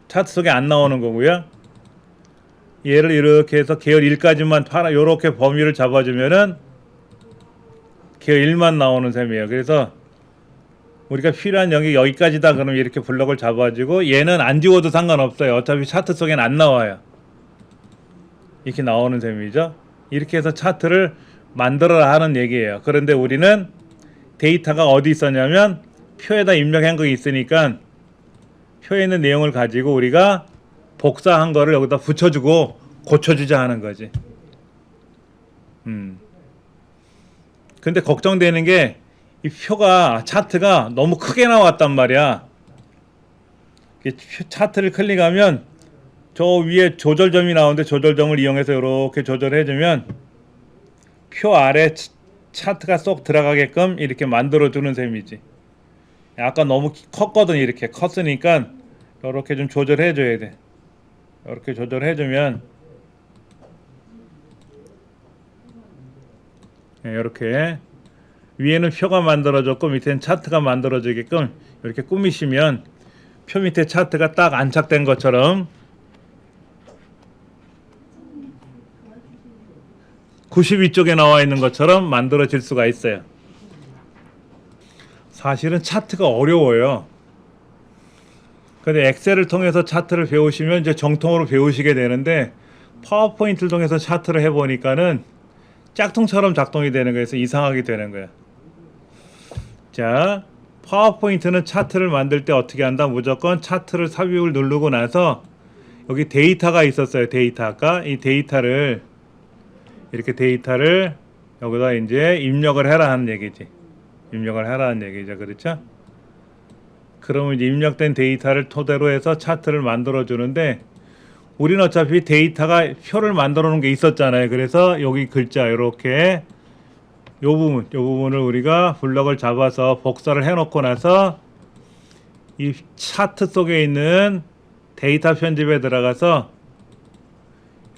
차트 속에 안 나오는 거고요. 얘를 이렇게 해서 계열 1까지만 이렇게 범위를 잡아주면은 계열 1만 나오는 셈이에요. 그래서 우리가 필요한 영역이 여기까지다 그러면 이렇게 블럭을 잡아주고 얘는 안 지워도 상관없어요. 어차피 차트 속에는 안 나와요. 이렇게 나오는 셈이죠. 이렇게 해서 차트를 만들어라 하는 얘기예요. 그런데 우리는 데이터가 어디 있었냐면 표에다 입력한 거 있으니까 표에 있는 내용을 가지고 우리가 복사한 거를 여기다 붙여주고 고쳐주자 하는 거지. 근데 걱정되는 게 이 표가 차트가 너무 크게 나왔단 말이야. 차트를 클릭하면 저 위에 조절점이 나오는데 조절점을 이용해서 이렇게 조절해주면 표 아래 차트가 쏙 들어가게끔 이렇게 만들어주는 셈이지. 아까 너무 컸거든. 이렇게 컸으니까 이렇게 좀 조절해줘야 돼. 이렇게 조절해주면 이렇게 위에는 표가 만들어졌고 밑에는 차트가 만들어지게끔 이렇게 꾸미시면 표 밑에 차트가 딱 안착된 것처럼 92쪽에 나와 있는 것처럼 만들어질 수가 있어요. 사실은 차트가 어려워요. 근데 엑셀을 통해서 차트를 배우시면 이제 정통으로 배우시게 되는데 파워포인트를 통해서 차트를 해보니까는 짝퉁처럼 작동이 되는 거에서 이상하게 되는 거예요. 자, 파워포인트는 차트를 만들 때 어떻게 한다? 무조건 차트를 삽입을 누르고 나서 여기 데이터가 있었어요. 데이터 아까 이 데이터를 이렇게 데이터를 여기다 이제 입력을 해라 하는 얘기지. 입력을 하라는 얘기죠. 그렇죠? 그러면 이제 입력된 데이터를 토대로 해서 차트를 만들어 주는데 우리는 어차피 데이터가 표를 만들어 놓은 게 있었잖아요. 그래서 여기 글자 이렇게 요 부분을 우리가 블럭을 잡아서 복사를 해 놓고 나서 이 차트 속에 있는 데이터 편집에 들어가서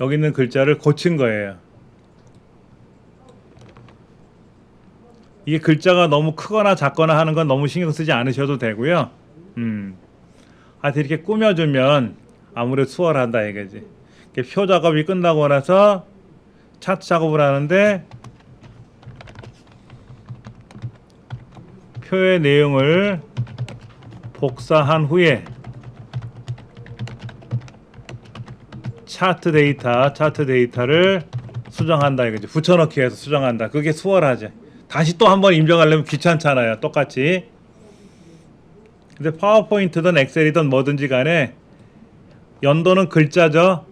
여기 있는 글자를 고친 거예요. 이게 글자가 너무 크거나 작거나 하는 건 너무 신경 쓰지 않으셔도 되고요. 하여튼 이렇게 꾸며주면 아무래도 수월한다 이거지. 표 작업이 끝나고 나서 차트 작업을 하는데 표의 내용을 복사한 후에 차트 데이터를 수정한다 이거지. 붙여넣기 해서 수정한다. 그게 수월하지. 다시 또 한번 입력하려면 귀찮잖아요. 똑같이. 근데 파워포인트든 엑셀이든 뭐든지 간에 연도는 글자죠.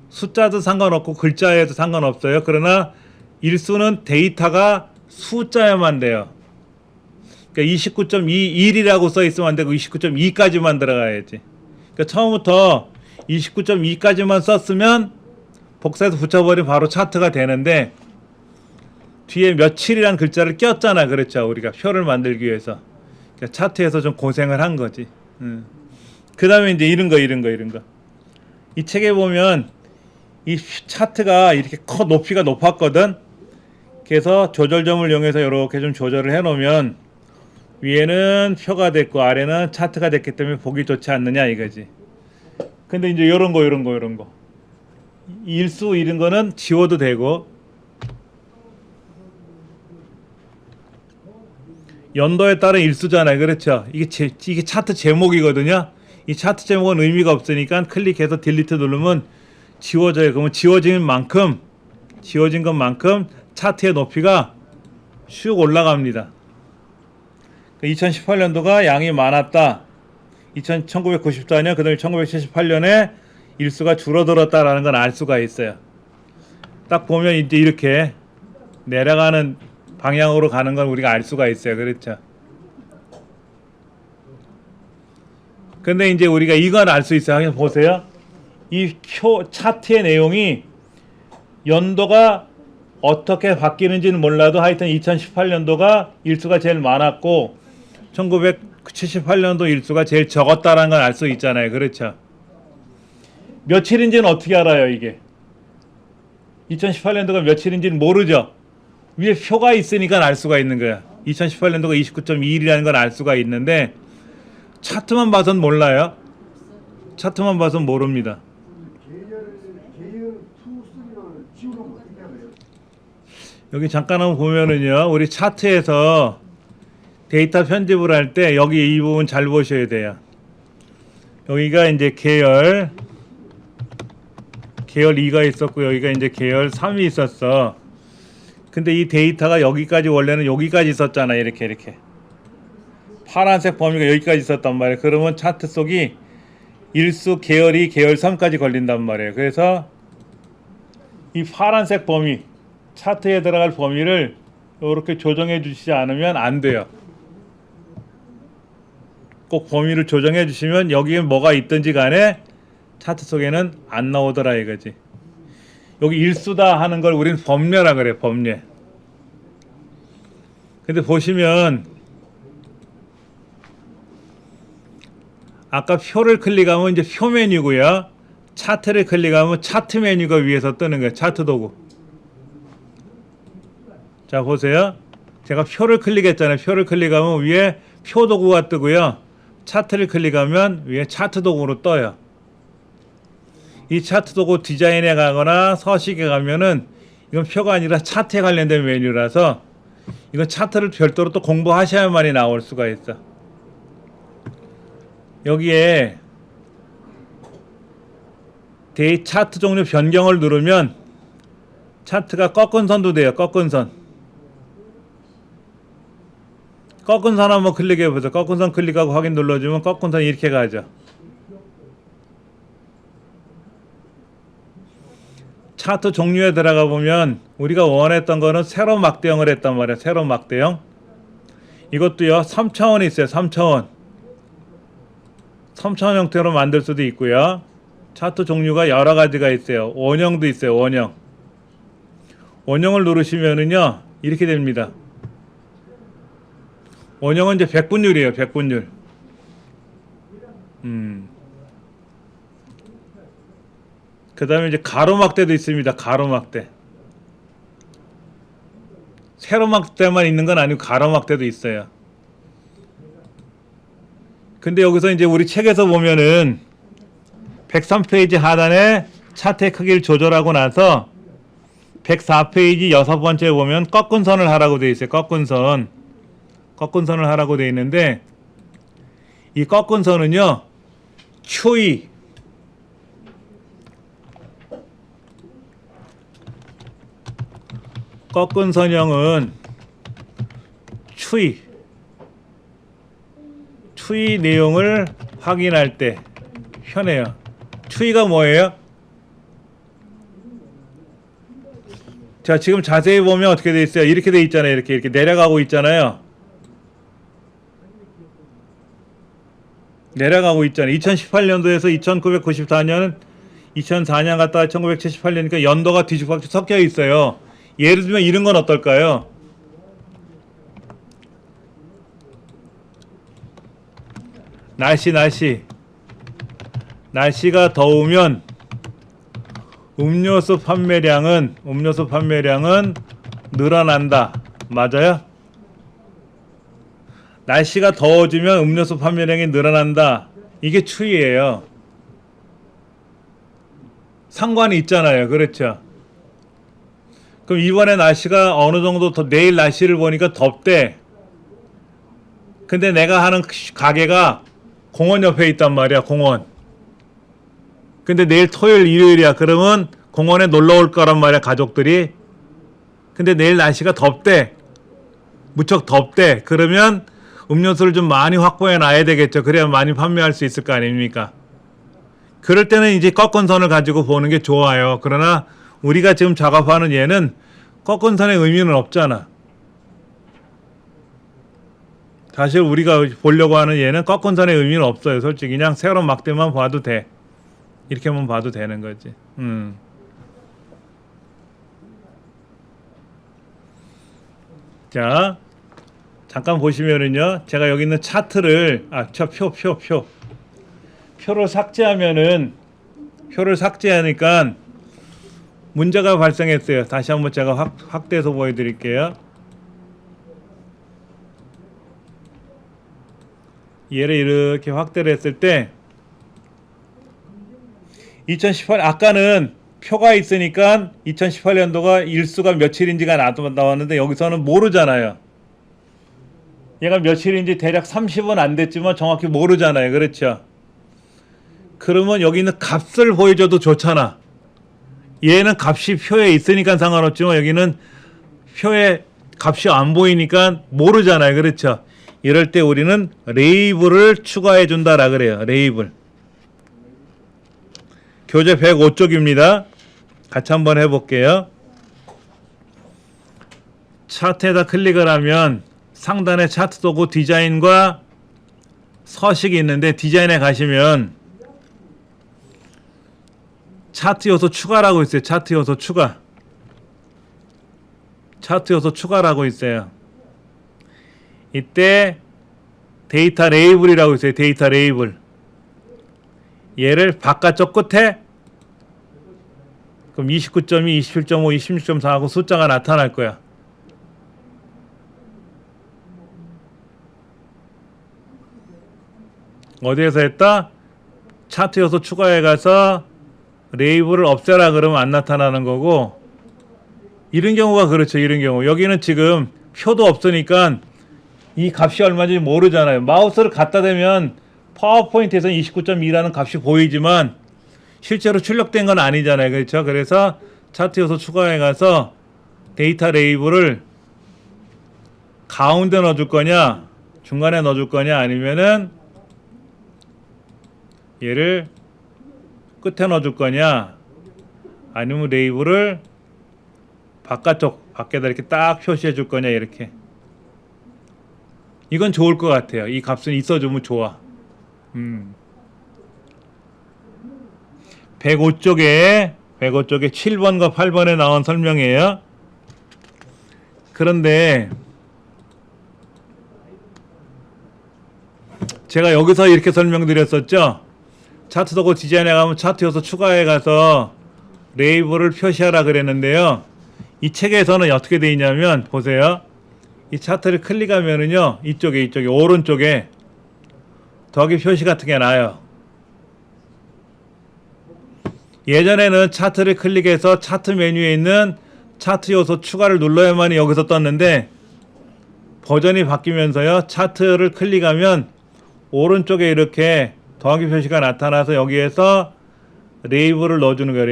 숫자도 상관없고 글자에도 상관없어요. 그러나 일수는 데이터가 숫자야만 돼요. 그러니까 29.21이라고 써 있으면 안 되고 29.2까지만 들어가야지. 그러니까 처음부터 29.2까지만 썼으면 복사해서 붙여버리면 바로 차트가 되는데 뒤에 며칠이란 글자를 꼈잖아. 그렇죠. 우리가 표를 만들기 위해서. 그러니까 차트에서 좀 고생을 한 거지. 그 다음에 이제 이런 거. 이 책에 보면 이 차트가 이렇게 높이가 높았거든. 그래서 조절점을 이용해서 이렇게 좀 조절을 해 놓으면 위에는 표가 됐고 아래는 차트가 됐기 때문에 보기 좋지 않느냐 이거지. 근데 이제 이런 거 일수 이런 거는 지워도 되고 연도에 따른 일수잖아요. 그렇죠. 이게 차트 제목이거든요. 이 차트 제목은 의미가 없으니까 클릭해서 딜리트 누르면 지워져요. 그러면 지워진 것만큼 차트의 높이가 슉 올라갑니다. 2018년도가 양이 많았다. 1994년 그다음에 1978년에 일수가 줄어들었다라는 건 알 수가 있어요. 딱 보면 이제 이렇게 내려가는 방향으로 가는 건 우리가 알 수가 있어요. 그렇죠. 근데 이제 우리가 이건 알 수 있어요. 보세요. 이 차트의 내용이 연도가 어떻게 바뀌는지는 몰라도 하여튼 2018년도가 일수가 제일 많았고 1978년도 일수가 제일 적었다라는 걸 알 수 있잖아요. 그렇죠. 며칠인지는 어떻게 알아요, 이게? 2018년도가 며칠인지는 모르죠. 위에 표가 있으니까 알 수가 있는 거야. 2018년도가 29.21이라는 걸 알 수가 있는데 차트만 봐선 몰라요. 차트만 봐선 모릅니다. 여기 잠깐 한번 보면은요, 우리 차트에서 데이터 편집을 할 때 여기 이 부분 잘 보셔야 돼요. 여기가 이제 계열 2가 있었고 여기가 이제 계열 3이 있었어. 근데 이 데이터가 여기까지 원래는 여기까지 있었잖아. 이렇게 파란색 범위가 여기까지 있었단 말이에요. 그러면 차트 속이 일수 계열이 계열 3까지 걸린단 말이에요. 그래서 이 파란색 범위 차트에 들어갈 범위를 이렇게 조정해 주시지 않으면 안 돼요. 꼭 범위를 조정해 주시면 여기에 뭐가 있든지 간에 차트 속에는 안 나오더라 이거지. 여기 일수다 하는 걸 우리는 범례라 그래. 범례. 근데 보시면 아까 표를 클릭하면 이제 표 메뉴고요. 차트를 클릭하면 차트 메뉴가 위에서 뜨는 거예요. 차트 도구. 자 보세요. 제가 표를 클릭했잖아요. 표를 클릭하면 위에 표 도구가 뜨고요. 차트를 클릭하면 위에 차트 도구로 떠요. 이 차트 도구 디자인에 가거나 서식에 가면은 이건 표가 아니라 차트에 관련된 메뉴라서 이건 차트를 별도로 또 공부하셔야만이 나올 수가 있어. 여기에 차트 종류 변경을 누르면 차트가 꺾은 선도 돼요. 꺾은 선 한번 클릭해 보세요. 꺾은 선 클릭하고 확인 눌러주면 꺾은 선이 이렇게 가죠. 차트 종류에 들어가 보면 우리가 원했던 거는 세로 막대형을 했단 말이에요. 세로 막대형. 이것도요 3차원이 있어요. 3차원 형태로 만들 수도 있고요. 차트 종류가 여러 가지가 있어요. 원형도 있어요. 원형을 누르시면은요 이렇게 됩니다. 원형은 이제 백분율이에요. 백분율. 그 다음에 이제 가로막대도 있습니다. 가로막대. 세로막대만 있는 건 아니고 가로막대도 있어요. 근데 여기서 이제 우리 책에서 보면은 103페이지 하단에 차트의 크기를 조절하고 나서 104페이지 6번째 보면 꺾은 선을 하라고 되어 있어요. 꺾은 선을 하라고 되어 있는데 이 꺾은 선은요, 추이. 꺾은 선형은 추이 내용을 확인할 때 편해요. 추이가 뭐예요? 자, 지금 자세히 보면 어떻게 돼 있어요? 이렇게 돼 있잖아요. 이렇게 내려가고 있잖아요. 내려가고 있잖아요. 2018년도에서 1994년, 2004년 갔다가 1978년이니까 연도가 뒤죽박죽 섞여 있어요. 예를 들면 이런 건 어떨까요? 날씨가 더우면 음료수 판매량은 늘어난다. 맞아요? 날씨가 더워지면 음료수 판매량이 늘어난다. 이게 추이예요. 상관이 있잖아요. 그렇죠? 그럼 이번에 날씨가 어느 정도 더, 내일 날씨를 보니까 덥대. 근데 내가 하는 가게가 공원 옆에 있단 말이야. 공원. 근데 내일 토요일 일요일이야. 그러면 공원에 놀러 올 거란 말이야. 가족들이. 근데 내일 날씨가 덥대. 무척 덥대. 그러면 음료수를 좀 많이 확보해 놔야 되겠죠. 그래야 많이 판매할 수 있을 거 아닙니까? 그럴 때는 이제 꺾은 선을 가지고 보는 게 좋아요. 그러나 우리가 지금 작업하는 얘는 꺾은 선의 의미는 없잖아. 사실 우리가 보려고 하는 얘는 꺾은 선의 의미는 없어요. 솔직히 그냥 세로 막대만 봐도 돼. 이렇게만 봐도 되는 거지. 자, 잠깐 보시면은요, 제가 여기 있는 차트를 표를 삭제하니까 문제가 발생했어요. 다시 한번 제가 확대해서 보여드릴게요. 얘를 이렇게 확대를 했을 때 2018 아까는 표가 있으니까 2018년도가 일수가 며칠인지가 나왔는데 여기서는 모르잖아요. 얘가 며칠인지 대략 30은 안 됐지만 정확히 모르잖아요. 그렇죠? 그러면 여기 있는 값을 보여줘도 좋잖아. 얘는 값이 표에 있으니까 상관없지만 여기는 표에 값이 안 보이니까 모르잖아요. 그렇죠? 이럴 때 우리는 레이블을 추가해 준다라 그래요. 레이블. 교재 105쪽입니다. 같이 한번 해볼게요. 차트에다 클릭을 하면 상단에 차트 도구 디자인과 서식이 있는데 디자인에 가시면 차트 요소 추가라고 있어요. 차트 요소 추가라고 있어요. 이때 데이터 레이블이라고 있어요. 데이터 레이블. 얘를 바깥쪽 끝에 그럼 29.2, 27.5, 26.4 하고 숫자가 나타날 거야. 어디에서 했다? 차트 요소 추가해 가서 레이블을 없애라 그러면 안 나타나는 거고, 이런 경우가 그렇죠. 이런 경우 여기는 지금 표도 없으니까 이 값이 얼마인지 모르잖아요. 마우스를 갖다 대면 파워포인트에서는 29.2라는 값이 보이지만 실제로 출력된 건 아니잖아요. 그렇죠? 그래서 차트 요소 추가해 가서 데이터 레이블을 가운데 넣어줄 거냐 중간에 넣어줄 거냐 아니면은 얘를 끝에 넣어줄 거냐 아니면 레이블을 밖에다 이렇게 딱 표시해 줄 거냐 이렇게. 이건 좋을 것 같아요. 이 값은 있어주면 좋아. 105쪽에 7번과 8번에 나온 설명이에요. 그런데 제가 여기서 이렇게 설명드렸었죠. 차트 도구 디자인에 가면 차트 요소 추가해 가서 레이블을 표시하라 그랬는데요. 이 책에서는 어떻게 되어 있냐면 보세요. 이 차트를 클릭하면은요. 이쪽에 오른쪽에 더하기 표시 같은 게 나요. 예전에는 차트를 클릭해서 차트 메뉴에 있는 차트 요소 추가를 눌러야만이 여기서 떴는데 버전이 바뀌면서요. 차트를 클릭하면 오른쪽에 이렇게 더하기 표시가 나타나서 여기에서 레이블을 넣어주는 거야.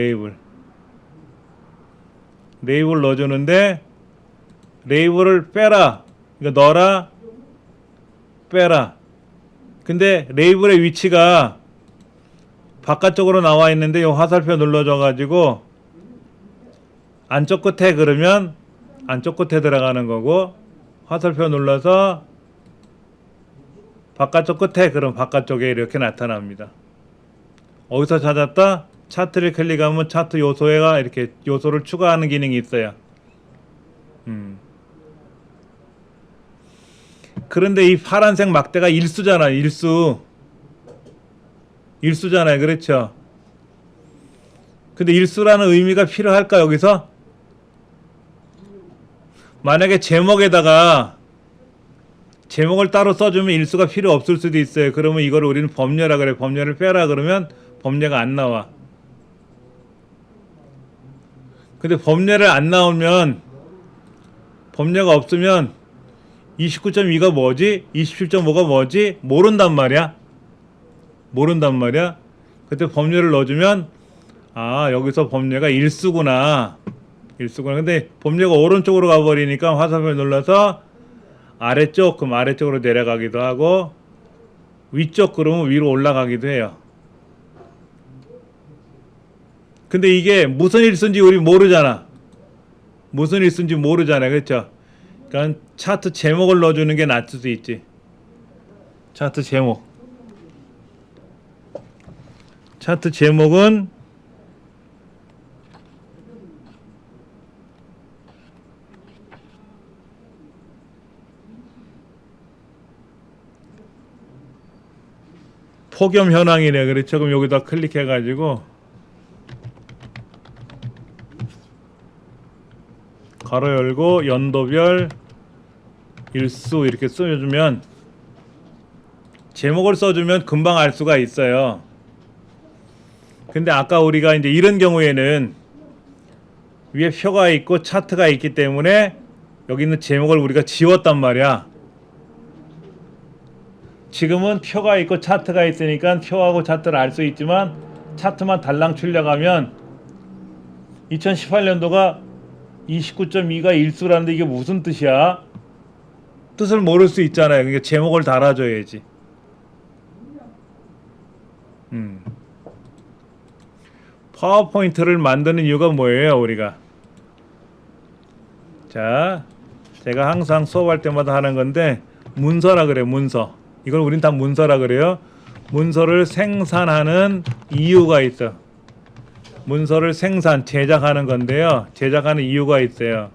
레이블 넣어주는데 레이블을 빼라. 이거 넣어라. 빼라. 근데 레이블의 위치가 바깥쪽으로 나와 있는데 이 화살표 눌러줘 가지고 안쪽 끝에 그러면 안쪽 끝에 들어가는 거고, 화살표 눌러서 바깥쪽 끝에 그럼 바깥쪽에 이렇게 나타납니다. 어디서 찾았다? 차트를 클릭하면 차트 요소에가 이렇게 요소를 추가하는 기능이 있어요. 그런데 이 파란색 막대가 일수잖아. 일수잖아요. 그렇죠? 근데 일수라는 의미가 필요할까 여기서? 만약에 제목에다가 제목을 따로 써주면 일수가 필요 없을 수도 있어요. 그러면 이거를 우리는 범례라 그래. 범례를 빼라 그러면 범례가 안 나와. 근데 범례를 안 나오면, 범례가 없으면 29.2가 뭐지? 27.5가 뭐지? 모른단 말이야. 그때 범례를 넣어주면 아, 여기서 범례가 일수구나. 근데 범례가 오른쪽으로 가버리니까 화살표 눌러서 아래쪽, 그럼 아래쪽으로 내려가기도 하고, 위쪽 그러면 위로 올라가기도 해요. 근데 이게 무슨 일수인지 우리 모르잖아. 그렇죠? 그러니까 차트 제목을 넣어주는 게 낫을 수도 있지. 차트 제목은 폭염 현황이네. 그렇죠? 그럼 여기다 클릭해 가지고 가로 열고 연도별 일수 이렇게 써주면, 제목을 써주면 금방 알 수가 있어요. 근데 아까 우리가 이제 이런 경우에는 위에 표가 있고 차트가 있기 때문에 여기 있는 제목을 우리가 지웠단 말이야. 지금은 표가 있고 차트가 있으니까 표하고 차트를 알 수 있지만, 차트만 달랑 출력하면 2018년도가 29.2가 일수라는데 이게 무슨 뜻이야? 뜻을 모를 수 있잖아요. 그러니까 제목을 달아줘야지. 파워포인트를 만드는 이유가 뭐예요, 우리가? 자, 제가 항상 수업할 때마다 하는 건데, 문서라 그래. 문서. 이걸 우린 다 문서라 그래요. 문서를 생산하는 이유가 있어. 문서를 제작하는 건데요. 제작하는 이유가 있어요.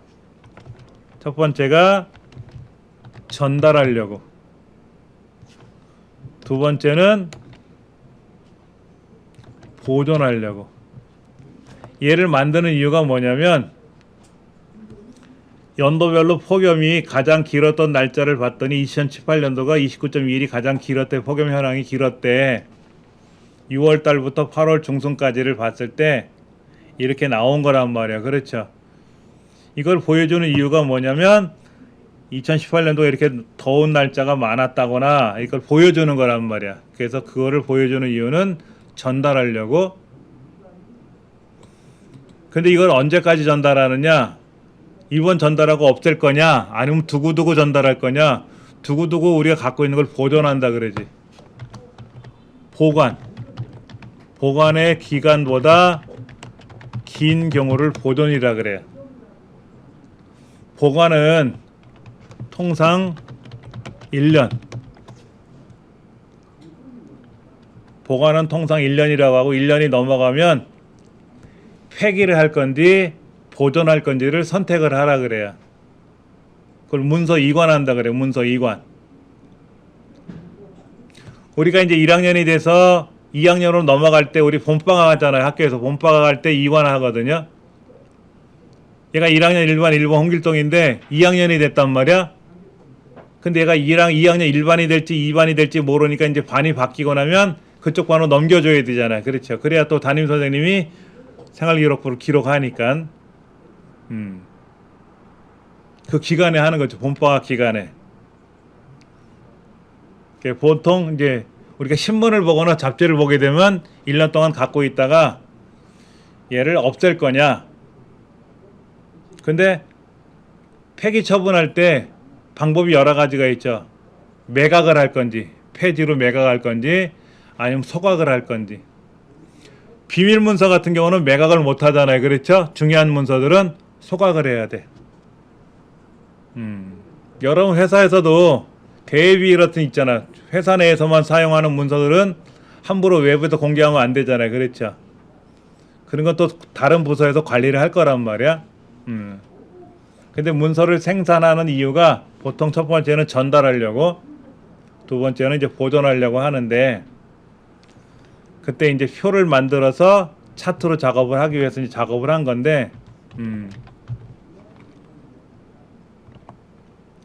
첫 번째가 전달하려고. 두 번째는 보존하려고. 얘를 만드는 이유가 뭐냐면, 연도별로 폭염이 가장 길었던 날짜를 봤더니 2018년도가 29.1이 가장 길었대. 폭염 현황이 길었대. 6월 달부터 8월 중순까지를 봤을 때 이렇게 나온 거란 말이야. 그렇죠? 이걸 보여주는 이유가 뭐냐면 2018년도에 이렇게 더운 날짜가 많았다거나 이걸 보여주는 거란 말이야. 그래서 그거를 보여주는 이유는 전달하려고. 근데 이걸 언제까지 전달하느냐? 이번 전달하고 없앨 거냐? 아니면 두고두고 전달할 거냐? 두고두고 우리가 갖고 있는 걸 보존한다 그러지. 보관의 기간보다 긴 경우를 보존이라 그래요. 보관은 통상 1년. 보관은 통상 1년이라고 하고, 1년이 넘어가면 폐기를 할 건지 보존할 건지를 선택을 하라 그래요. 그걸 문서 이관한다 그래요. 문서 이관. 우리가 이제 1학년이 돼서 2학년으로 넘어갈 때 우리 봄방학 하잖아요. 학교에서 봄방학 할 때 이관하거든요. 얘가 1학년 1반 홍길동인데 2학년이 됐단 말이야. 근데 얘가 2학년 1반이 될지 2반이 될지 모르니까 이제 반이 바뀌고 나면 그쪽 반으로 넘겨줘야 되잖아요. 그렇죠. 그래야 또 담임 선생님이 생활기록부를 기록하니까. 그 기간에 하는 거죠. 봄방학 기간에. 보통 이제 우리가 신문을 보거나 잡지를 보게 되면 1년 동안 갖고 있다가 얘를 없앨 거냐. 근데 폐기 처분할 때 방법이 여러 가지가 있죠. 매각을 할 건지, 폐지로 매각할 건지, 아니면 소각을 할 건지. 비밀 문서 같은 경우는 매각을 못 하잖아요. 그렇죠? 중요한 문서들은 소각을 해야 돼. 여러분 회사에서도 대외비밀 같은 있잖아. 회사 내에서만 사용하는 문서들은 함부로 외부에서 공개하면 안 되잖아요. 그렇죠? 그런 건 또 다른 부서에서 관리를 할 거란 말이야. 근데 문서를 생산하는 이유가 보통 첫 번째는 전달하려고, 두 번째는 이제 보존하려고 하는데, 그때 이제 표를 만들어서 차트로 작업을 하기 위해서 이제 작업을 한 건데,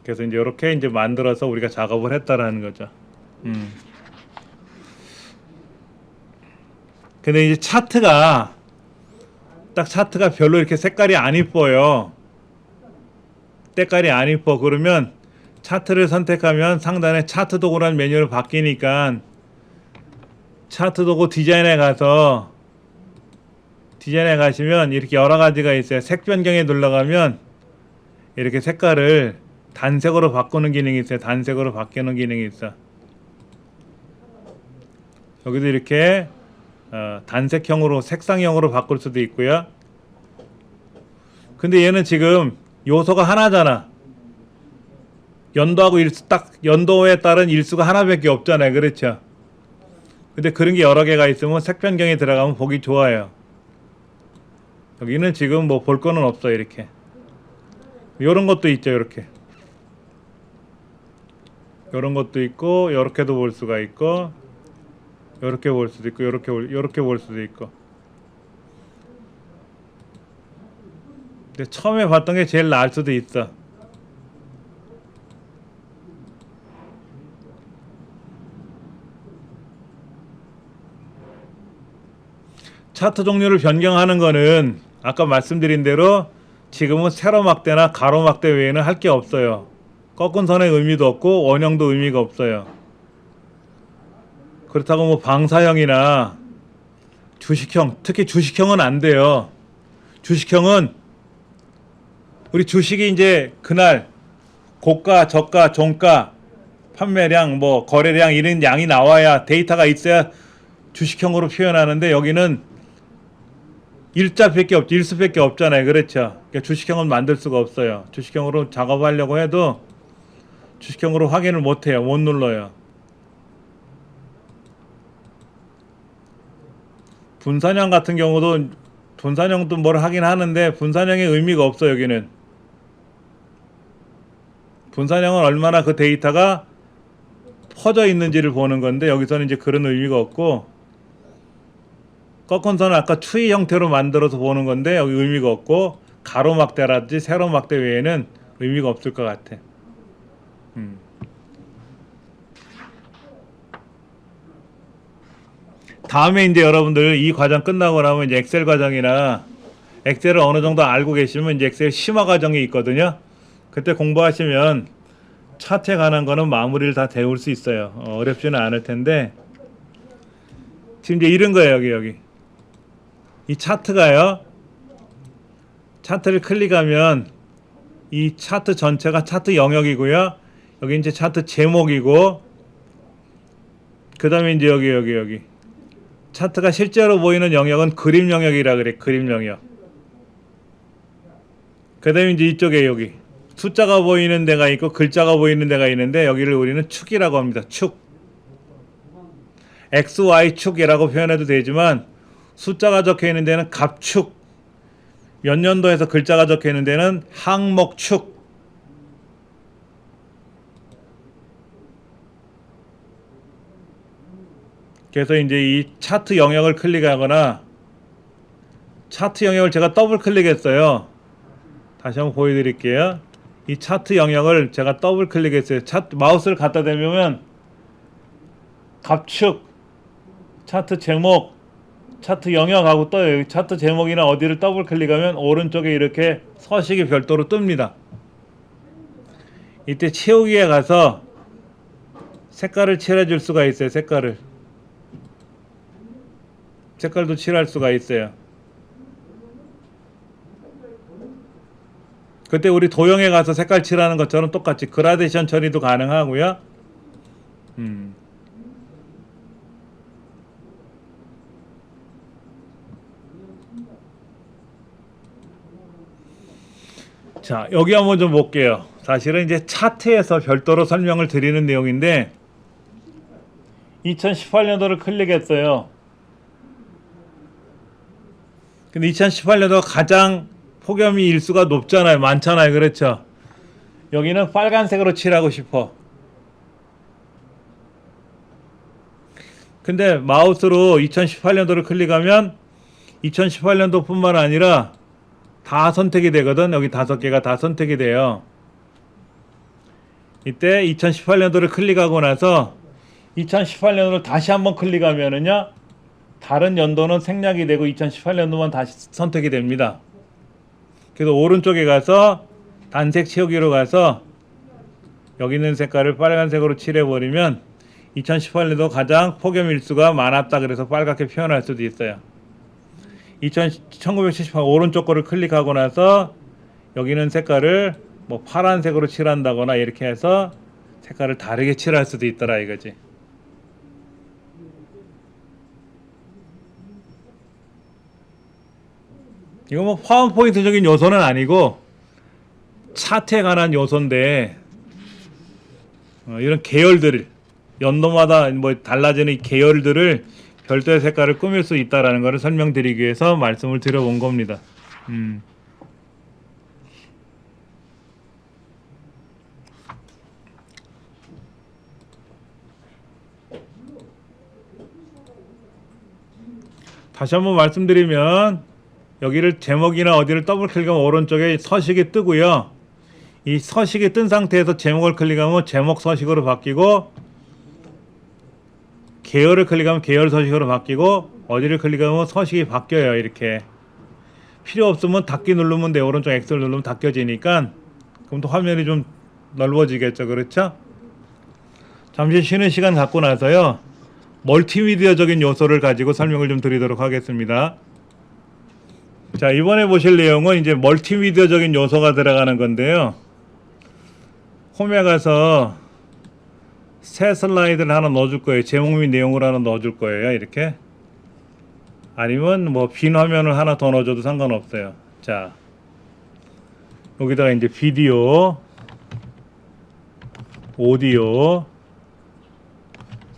그래서 이제 이렇게 이제 만들어서 우리가 작업을 했다라는 거죠. 근데 이제 차트가 별로 이렇게 색깔이 안 이뻐요. 때깔이 안 이뻐. 그러면 차트를 선택하면 상단에 차트 도구라는 메뉴로 바뀌니까 차트 도구 디자인에 가시면 이렇게 여러 가지가 있어요. 색 변경에 눌러가면 이렇게 색깔을 단색으로 바꾸는 기능이 있어요. 단색으로 바뀌는 기능이 있어. 여기도 이렇게 단색형으로, 색상형으로 바꿀 수도 있고요. 근데 얘는 지금 요소가 하나잖아. 연도하고 일수, 딱 연도에 따른 일수가 하나밖에 없잖아요. 그렇죠? 근데 그런 게 여러 개가 있으면 색 변경에 들어가면 보기 좋아요. 여기는 지금 뭐 볼 거는 없어. 이렇게 요런 것도 있죠. 이렇게 요런 것도 있고, 요렇게도 볼 수가 있고, 요렇게 볼 수도 있고, 요렇게 볼 수도 있고. 근데 처음에 봤던 게 제일 나을 수도 있어. 차트 종류를 변경하는 거는 아까 말씀드린 대로 지금은 세로 막대나 가로 막대 외에는 할 게 없어요. 꺾은 선의 의미도 없고 원형도 의미가 없어요. 그렇다고 뭐 방사형이나 주식형, 특히 주식형은 안 돼요. 주식형은 우리 주식이 이제 그날 고가, 저가, 종가, 판매량, 뭐 거래량 이런 양이 나와야, 데이터가 있어야 주식형으로 표현하는데, 여기는 일자밖에 없지, 일수밖에 없잖아요. 그렇죠? 그러니까 주식형은 만들 수가 없어요. 주식형으로 작업하려고 해도 주식형으로 확인을 못 해요. 못 눌러요. 분산형 같은 경우도, 분산형도 뭘 하긴 하는데 분산형의 의미가 없어. 여기는 분산형은 얼마나 그 데이터가 퍼져 있는지를 보는 건데, 여기서는 이제 그런 의미가 없고, 꺾은 선은 아까 추이 형태로 만들어서 보는 건데 여기 의미가 없고, 가로막대라든지 세로막대 외에는 의미가 없을 것 같아. 다음에 이제 여러분들 이 과정 끝나고 나면 이제 엑셀 과정이나, 엑셀을 어느 정도 알고 계시면 이제 엑셀 심화 과정이 있거든요. 그때 공부하시면 차트에 관한 거는 마무리를 다 배울 수 있어요. 어렵지는 않을 텐데, 지금 이제 이런 거예요. 여기 이 차트가요, 차트를 클릭하면 이 차트 전체가 차트 영역이고요. 여기 이제 차트 제목이고, 그 다음에 이제 여기 차트가 실제로 보이는 영역은 그림 영역이라 그래. 그림 영역. 그 다음에 이제 이쪽에 여기 숫자가 보이는 데가 있고 글자가 보이는 데가 있는데, 여기를 우리는 축이라고 합니다. 축. XY 축이라고 표현해도 되지만, 숫자가 적혀 있는 데는 갑축, 몇 년도에서 글자가 적혀 있는 데는 항목축. 그래서 이제 이 차트 영역을 클릭하거나, 차트 영역을 제가 더블 클릭했어요. 다시 한번 보여드릴게요. 이 차트 영역을 제가 더블 클릭했어요. 마우스를 갖다 대면 갑축, 차트 제목, 차트 영역하고 떠요. 차트 제목이나 어디를 더블 클릭하면 오른쪽에 이렇게 서식이 별도로 뜹니다. 이때 채우기에 가서 색깔을 칠해줄 수가 있어요. 색깔도 칠할 수가 있어요. 그때 우리 도형에 가서 색깔 칠하는 것처럼 똑같이 그라데이션 처리도 가능하고요. 자, 여기 한번 좀 볼게요. 사실은 이제 차트에서 별도로 설명을 드리는 내용인데 2018년도를 클릭했어요. 근데 2018년도가 가장 폭염이 일수가 높잖아요. 많잖아요. 그렇죠? 여기는 빨간색으로 칠하고 싶어. 근데 마우스로 2018년도를 클릭하면 2018년도 뿐만 아니라 다 선택이 되거든. 여기 5개가 다 선택이 돼요. 이때 2018년도를 클릭하고 나서 2018년도를 다시 한번 클릭하면은요, 다른 연도는 생략이 되고 2018년도만 다시 선택이 됩니다. 그래서 오른쪽에 가서 단색 채우기로 가서 여기 있는 색깔을 빨간색으로 칠해버리면 2018년도 가장 폭염 일수가 많았다 그래서 빨갛게 표현할 수도 있어요. 1978 오른쪽 거를 클릭하고 나서 여기 있는 색깔을 뭐 파란색으로 칠한다거나 이렇게 해서 색깔을 다르게 칠할 수도 있더라 이거지. 이거 뭐 파워포인트적인 요소는 아니고 차트에 관한 요소인데 이런 계열들 연도마다 뭐 달라지는 이 계열들을 별도의 색깔을 꾸밀 수 있다라는 것을 설명드리기 위해서 말씀을 드려본 겁니다. 다시 한번 말씀드리면 여기를 제목이나 어디를 더블 클릭하면 오른쪽에 서식이 뜨고요. 이 서식이 뜬 상태에서 제목을 클릭하면 제목 서식으로 바뀌고 계열을 클릭하면 계열 서식으로 바뀌고 어디를 클릭하면 서식이 바뀌어요. 이렇게 필요 없으면 닫기 누르면 돼요. 오른쪽 X를 누르면 닫혀지니까 그럼 또 화면이 좀 넓어지겠죠. 그렇죠? 잠시 쉬는 시간 갖고 나서요 멀티미디어적인 요소를 가지고 설명을 좀 드리도록 하겠습니다. 자, 이번에 보실 내용은 이제 멀티미디어적인 요소가 들어가는 건데요. 홈에 가서 새 슬라이드를 하나 넣어줄 거예요. 제목 및 내용을 하나 넣어줄 거예요. 이렇게. 아니면 뭐 빈 화면을 하나 더 넣어줘도 상관없어요. 자, 여기다가 이제 비디오, 오디오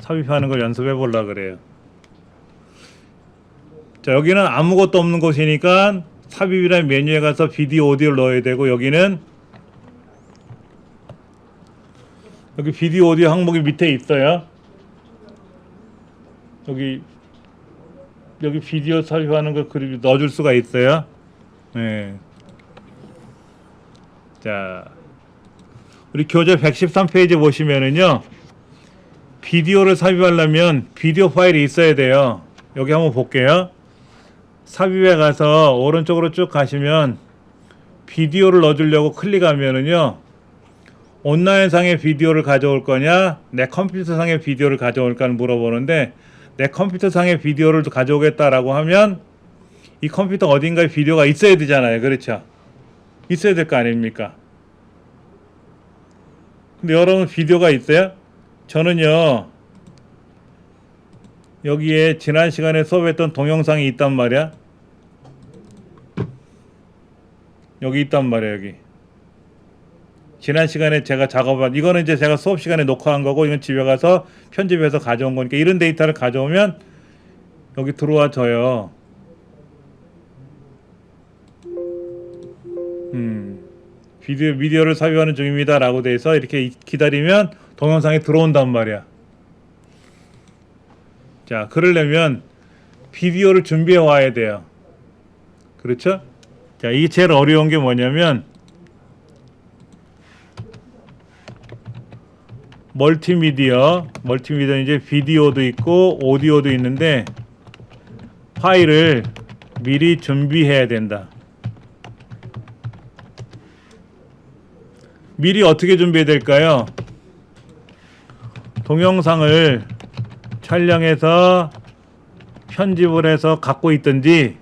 삽입하는 걸 연습해 보려고 그래요. 자, 여기는 아무것도 없는 곳이니까 삽입이라는 메뉴에 가서 비디오, 오디오를 넣어야 되고 여기는 여기 비디오, 오디오 항목이 밑에 있어요. 여기 비디오 삽입하는 걸 그리고 넣어줄 수가 있어요. 네. 자, 우리 교재 113페이지 보시면은요. 비디오를 삽입하려면 비디오 파일이 있어야 돼요. 여기 한번 볼게요. 삽입에 가서 오른쪽으로 쭉 가시면 비디오를 넣어주려고 클릭하면은요. 온라인상의 비디오를 가져올 거냐 내 컴퓨터상의 비디오를 가져올까를 물어보는데 내 컴퓨터상의 비디오를 가져오겠다라고 하면 이 컴퓨터 어딘가에 비디오가 있어야 되잖아요. 그렇죠? 있어야 될 거 아닙니까? 근데 여러분 비디오가 있어요? 저는요 여기에 지난 시간에 수업했던 동영상이 있단 말이야. 여기 있단 말이야. 여기 지난 시간에 제가 작업한 이거는 이제 제가 수업 시간에 녹화한 거고 이건 집에 가서 편집해서 가져온 거니까 이런 데이터를 가져오면 여기 들어와 줘요. 비디오를 삽입하는 중입니다 라고 돼서 이렇게 기다리면 동영상이 들어온단 말이야. 자, 그러려면 비디오를 준비해 와야 돼요. 그렇죠? 자, 이게 제일 어려운 게 뭐냐면 멀티미디어 이제 비디오도 있고 오디오도 있는데 파일을 미리 준비해야 된다. 미리 어떻게 준비해야 될까요? 동영상을 촬영해서 편집을 해서 갖고 있든지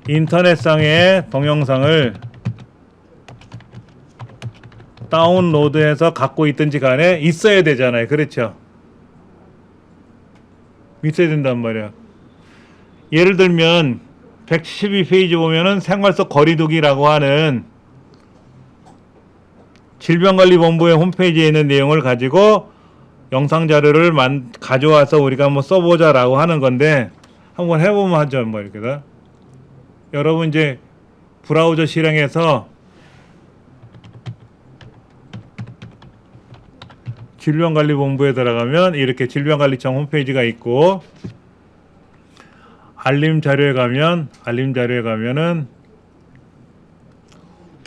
인터넷상에 동영상을 다운로드해서 갖고 있든지 간에 있어야 되잖아요. 그렇죠? 있어야 된단 말이야. 예를 들면 172페이지 보면은 생활 속 거리두기라고 하는 질병관리본부의 홈페이지에 있는 내용을 가지고 영상 자료를 가져와서 우리가 한번 써보자라고 하는 건데, 한번 해보면 하죠. 뭐 이렇게. 여러분 이제 브라우저 실행해서 질병관리본부에 들어가면 이렇게 질병관리청 홈페이지가 있고, 알림 자료에 가면은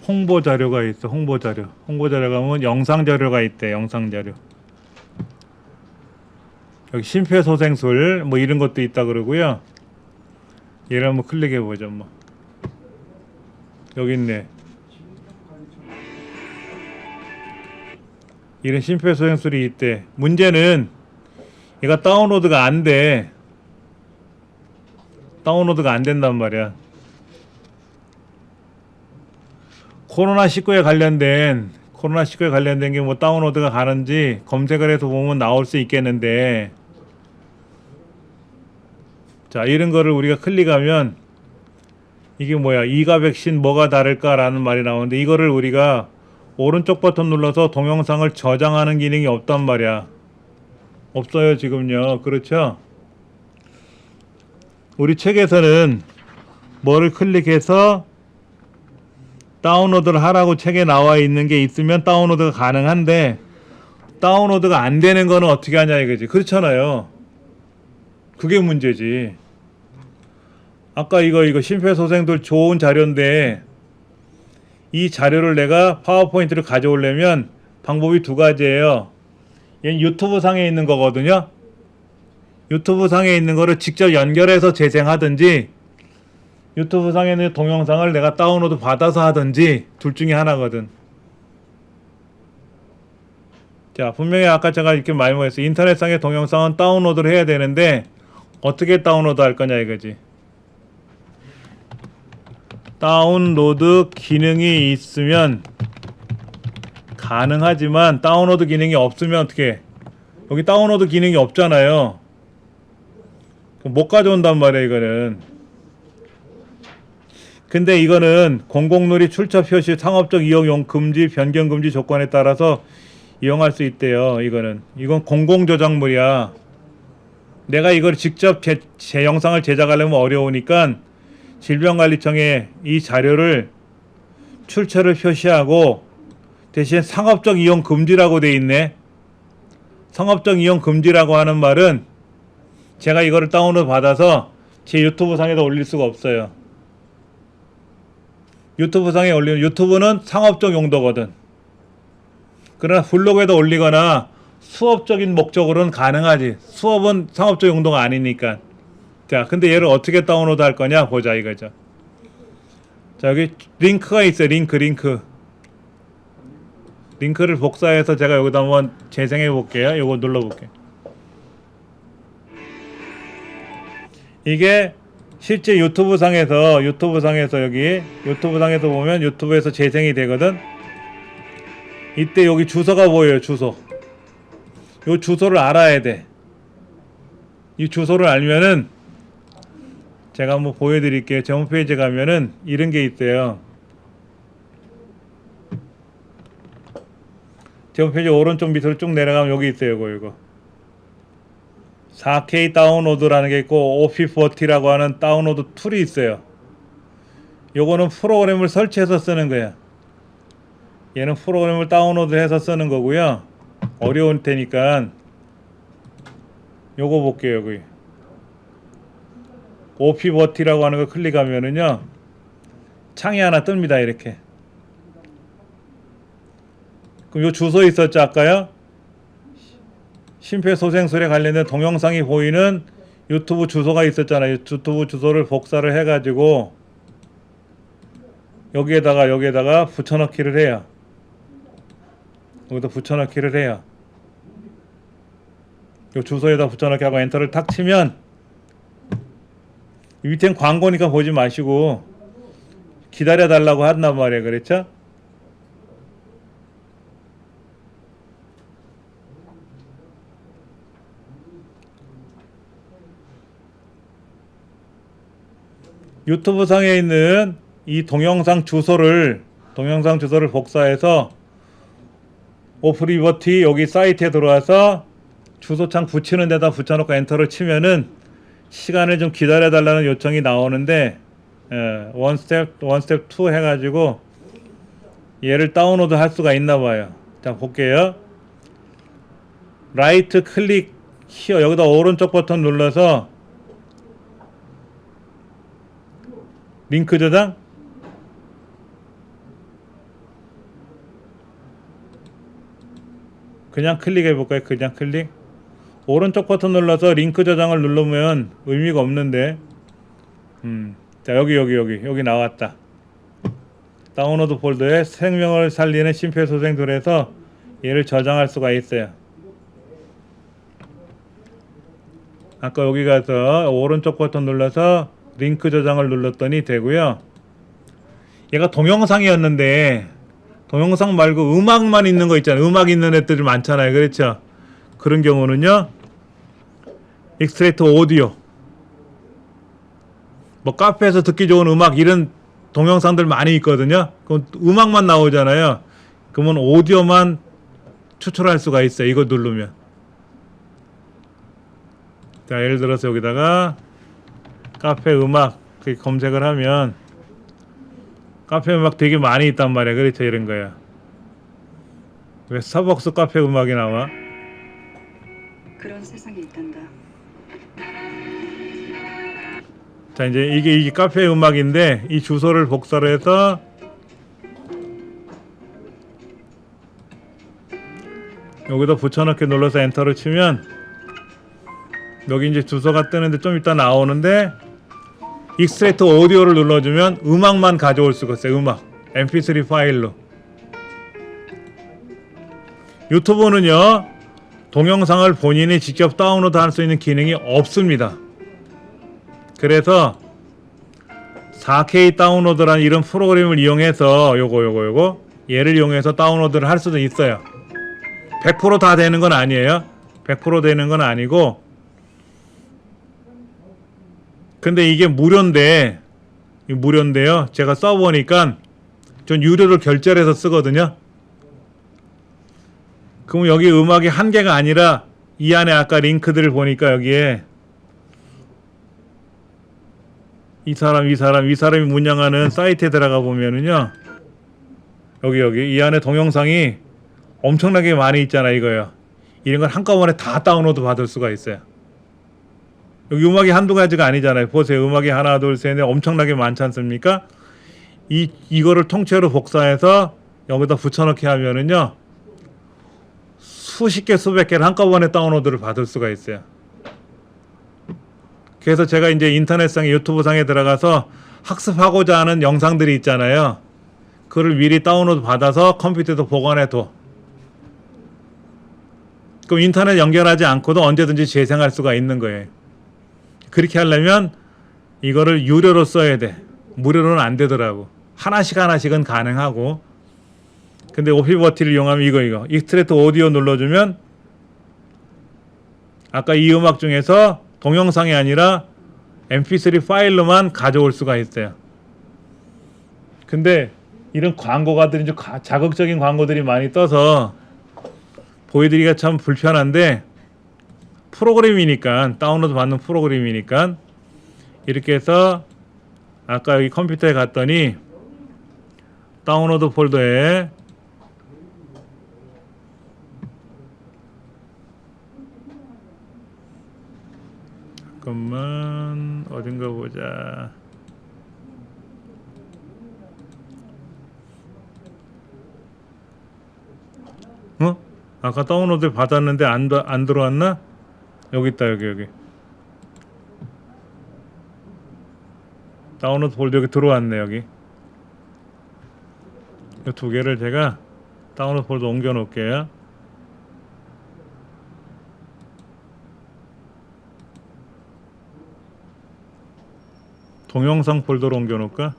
홍보 자료가 있어. 홍보 자료 가면 영상 자료가 있대. 영상 자료. 여기 심폐소생술 뭐 이런 것도 있다 그러고요. 얘를 한번 클릭해 보죠. 뭐 여기 있네. 이런 심폐소생술이 있대. 문제는 얘가 다운로드가 안 돼. 다운로드가 안 된단 말이야. 코로나19에 관련된 게 뭐 다운로드가 가는지 검색을 해서 보면 나올 수 있겠는데, 자, 이런 거를 우리가 클릭하면 이게 뭐야, 이가 백신 뭐가 다를까라는 말이 나오는데, 이거를 우리가 오른쪽 버튼 눌러서 동영상을 저장하는 기능이 없단 말이야. 없어요 지금요. 그렇죠? 우리 책에서는 뭐를 클릭해서 다운로드를 하라고 책에 나와 있는 게 있으면 다운로드가 가능한데, 다운로드가 안 되는 거는 어떻게 하냐 이거지. 그렇잖아요. 그게 문제지. 아까 이거 심폐소생술 좋은 자료인데, 이 자료를 내가 파워포인트를 가져오려면 방법이 두 가지예요. 얘는 유튜브 상에 있는 거거든요. 유튜브 상에 있는 거를 직접 연결해서 재생하든지, 유튜브 상에 있는 동영상을 내가 다운로드 받아서 하든지, 둘 중에 하나거든. 자, 분명히 아까 제가 이렇게 말했어요. 인터넷상의 동영상은 다운로드를 해야 되는데 어떻게 다운로드 할 거냐 이거지. 다운로드 기능이 있으면 가능하지만, 다운로드 기능이 없으면 어떻게 해? 여기 다운로드 기능이 없잖아요. 못 가져온단 말이야 이거는. 근데 이거는 공공누리 출처 표시 상업적 이용 금지 변경 금지 조건에 따라서 이용할 수 있대요. 이건 공공 저작물이야. 내가 이걸 직접 제 영상을 제작하려면 어려우니까 질병관리청에 이 자료를 출처를 표시하고, 대신 상업적 이용 금지라고 돼 있네. 상업적 이용 금지라고 하는 말은 제가 이거를 다운로드 받아서 제 유튜브 상에다 올릴 수가 없어요. 유튜브 상에 올리는, 유튜브는 상업적 용도거든. 그러나 블로그에다 올리거나 수업적인 목적으로는 가능하지. 수업은 상업적 용도가 아니니까. 자, 근데 얘를 어떻게 다운로드 할 거냐 보자 이거죠. 자, 여기 링크가 있어요. 링크를 복사해서 제가 여기다 한번 재생해 볼게요. 요거 눌러 볼게요. 이게 실제 유튜브 상에서 여기 유튜브 상에서 보면 유튜브에서 재생이 되거든. 이때 여기 주소가 보여요. 주소. 요 주소를 알아야 돼. 이 주소를 알면은 제가 한번 보여드릴게요. 제 홈페이지에 가면은 이런 게 있어요. 제 홈페이지 오른쪽 밑으로 쭉 내려가면 여기 있어요. 이거 4K 다운로드라는 게 있고, OP40라고 하는 다운로드 툴이 있어요. 요거는 프로그램을 설치해서 쓰는 거야. 얘는 프로그램을 다운로드해서 쓰는 거고요. 어려울 테니까 요거 볼게요. 여기 OP40라고 하는 거 클릭하면은요, 창이 하나 뜹니다. 이렇게. 그럼 요 주소 있었죠 아까요? 심폐소생술에 관련된 동영상이 보이는 유튜브 주소가 있었잖아요. 유튜브 주소를 복사를 해가지고 여기에다가 붙여넣기를 해요. 여기다 붙여넣기를 해요. 요 주소에다 붙여넣기 하고 엔터를 탁 치면 밑엔 광고니까 보지 마시고 기다려 달라고 한단 말이에요. 그렇죠? 유튜브 상에 있는 이 동영상 주소를 복사해서 오프리버티 여기 사이트에 들어와서 주소창 붙이는 데다 붙여놓고 엔터를 치면은 시간을 좀 기다려 달라는 요청이 나오는데 원스텝 2 해가지고 얘를 다운로드 할 수가 있나 봐요. 자 볼게요. 라이트 클릭 히어 여기다 오른쪽 버튼 눌러서 링크 저장 그냥 클릭해 볼까요? 그냥 클릭 오른쪽 버튼 눌러서 링크 저장을 누르면 의미가 없는데 자 여기 나왔다. 다운로드 폴더에 생명을 살리는 심폐소생술에서 얘를 저장할 수가 있어요. 아까 여기 가서 오른쪽 버튼 눌러서 링크 저장을 눌렀더니 되고요. 얘가 동영상이었는데 동영상 말고 음악만 있는 거 있잖아요. 음악 있는 애들이 많잖아요. 그렇죠? 그런 경우는요. 익스트랙트 오디오 뭐 카페에서 듣기 좋은 음악 이런 동영상들 많이 있거든요. 그럼 음악만 나오잖아요. 그러면 오디오만 추출할 수가 있어요. 이거 누르면. 자 예를 들어서 여기다가 카페 음악 검색을 하면 카페 음악 되게 많이 있단 말이야. 그렇죠? 이런 거야. 왜 스타벅스 카페 음악이 나와? 그런 세상이 있단다. 자 이제 이게 카페 음악인데 이 주소를 복사를 해서 여기다 붙여넣기 눌러서 엔터를 치면 여기 이제 주소가 뜨는데 좀 이따 나오는데 익스트랙트 오디오를 눌러주면 음악만 가져올 수가 있어요. 음악 mp3 파일로. 유튜브는요 동영상을 본인이 직접 다운로드 할 수 있는 기능이 없습니다. 그래서 4K 다운로드라는 이런 프로그램을 이용해서 요거 얘를 이용해서 다운로드를 할 수도 있어요. 100% 다 되는 건 아니에요. 100% 되는 건 아니고 근데 이게 무료인데요. 제가 써보니까 전 유료를 결제를 해서 쓰거든요. 그럼 여기 음악이 한 개가 아니라 이 안에 아까 링크들을 보니까 여기에 이 사람이 운영하는 사이트에 들어가 보면은요. 여기 이 안에 동영상이 엄청나게 많이 있잖아 이거요. 이런 걸 한꺼번에 다 다운로드 받을 수가 있어요. 여기 음악이 한두 가지가 아니잖아요. 보세요. 음악이 하나 둘 셋 넷 엄청나게 많지 않습니까? 이거를 통째로 복사해서 여기다 붙여넣기 하면은요. 수십 개 수백 개를 한꺼번에 다운로드를 받을 수가 있어요. 그래서 제가 이제 인터넷상에 유튜브상에 들어가서 학습하고자 하는 영상들이 있잖아요. 그걸 미리 다운로드 받아서 컴퓨터에도 보관해둬. 그럼 인터넷 연결하지 않고도 언제든지 재생할 수가 있는 거예요. 그렇게 하려면 이거를 유료로 써야 돼. 무료로는 안 되더라고. 하나씩은 가능하고. 근데 오피버티를 이용하면 이거 익스트랙트 오디오 눌러주면 아까 이 음악 중에서 동영상이 아니라 mp3 파일로만 가져올 수가 있어요. 근데 이런 광고가들이 좀 자극적인 광고들이 많이 떠서 보여드리기가 참 불편한데 프로그램이니까 다운로드 받는 프로그램이니까 이렇게 해서 아까 여기 컴퓨터에 갔더니 다운로드 폴더에 잠깐만 어딘가 보자. 아까 다운로드 받았는데 안 들어왔나? 여기 있다. 여기 다운로드 폴더 여기 들어왔네. 여기 이 두 개를 제가 다운로드 폴더 옮겨 놓을게요. 동영상 폴더로 옮겨놓을까?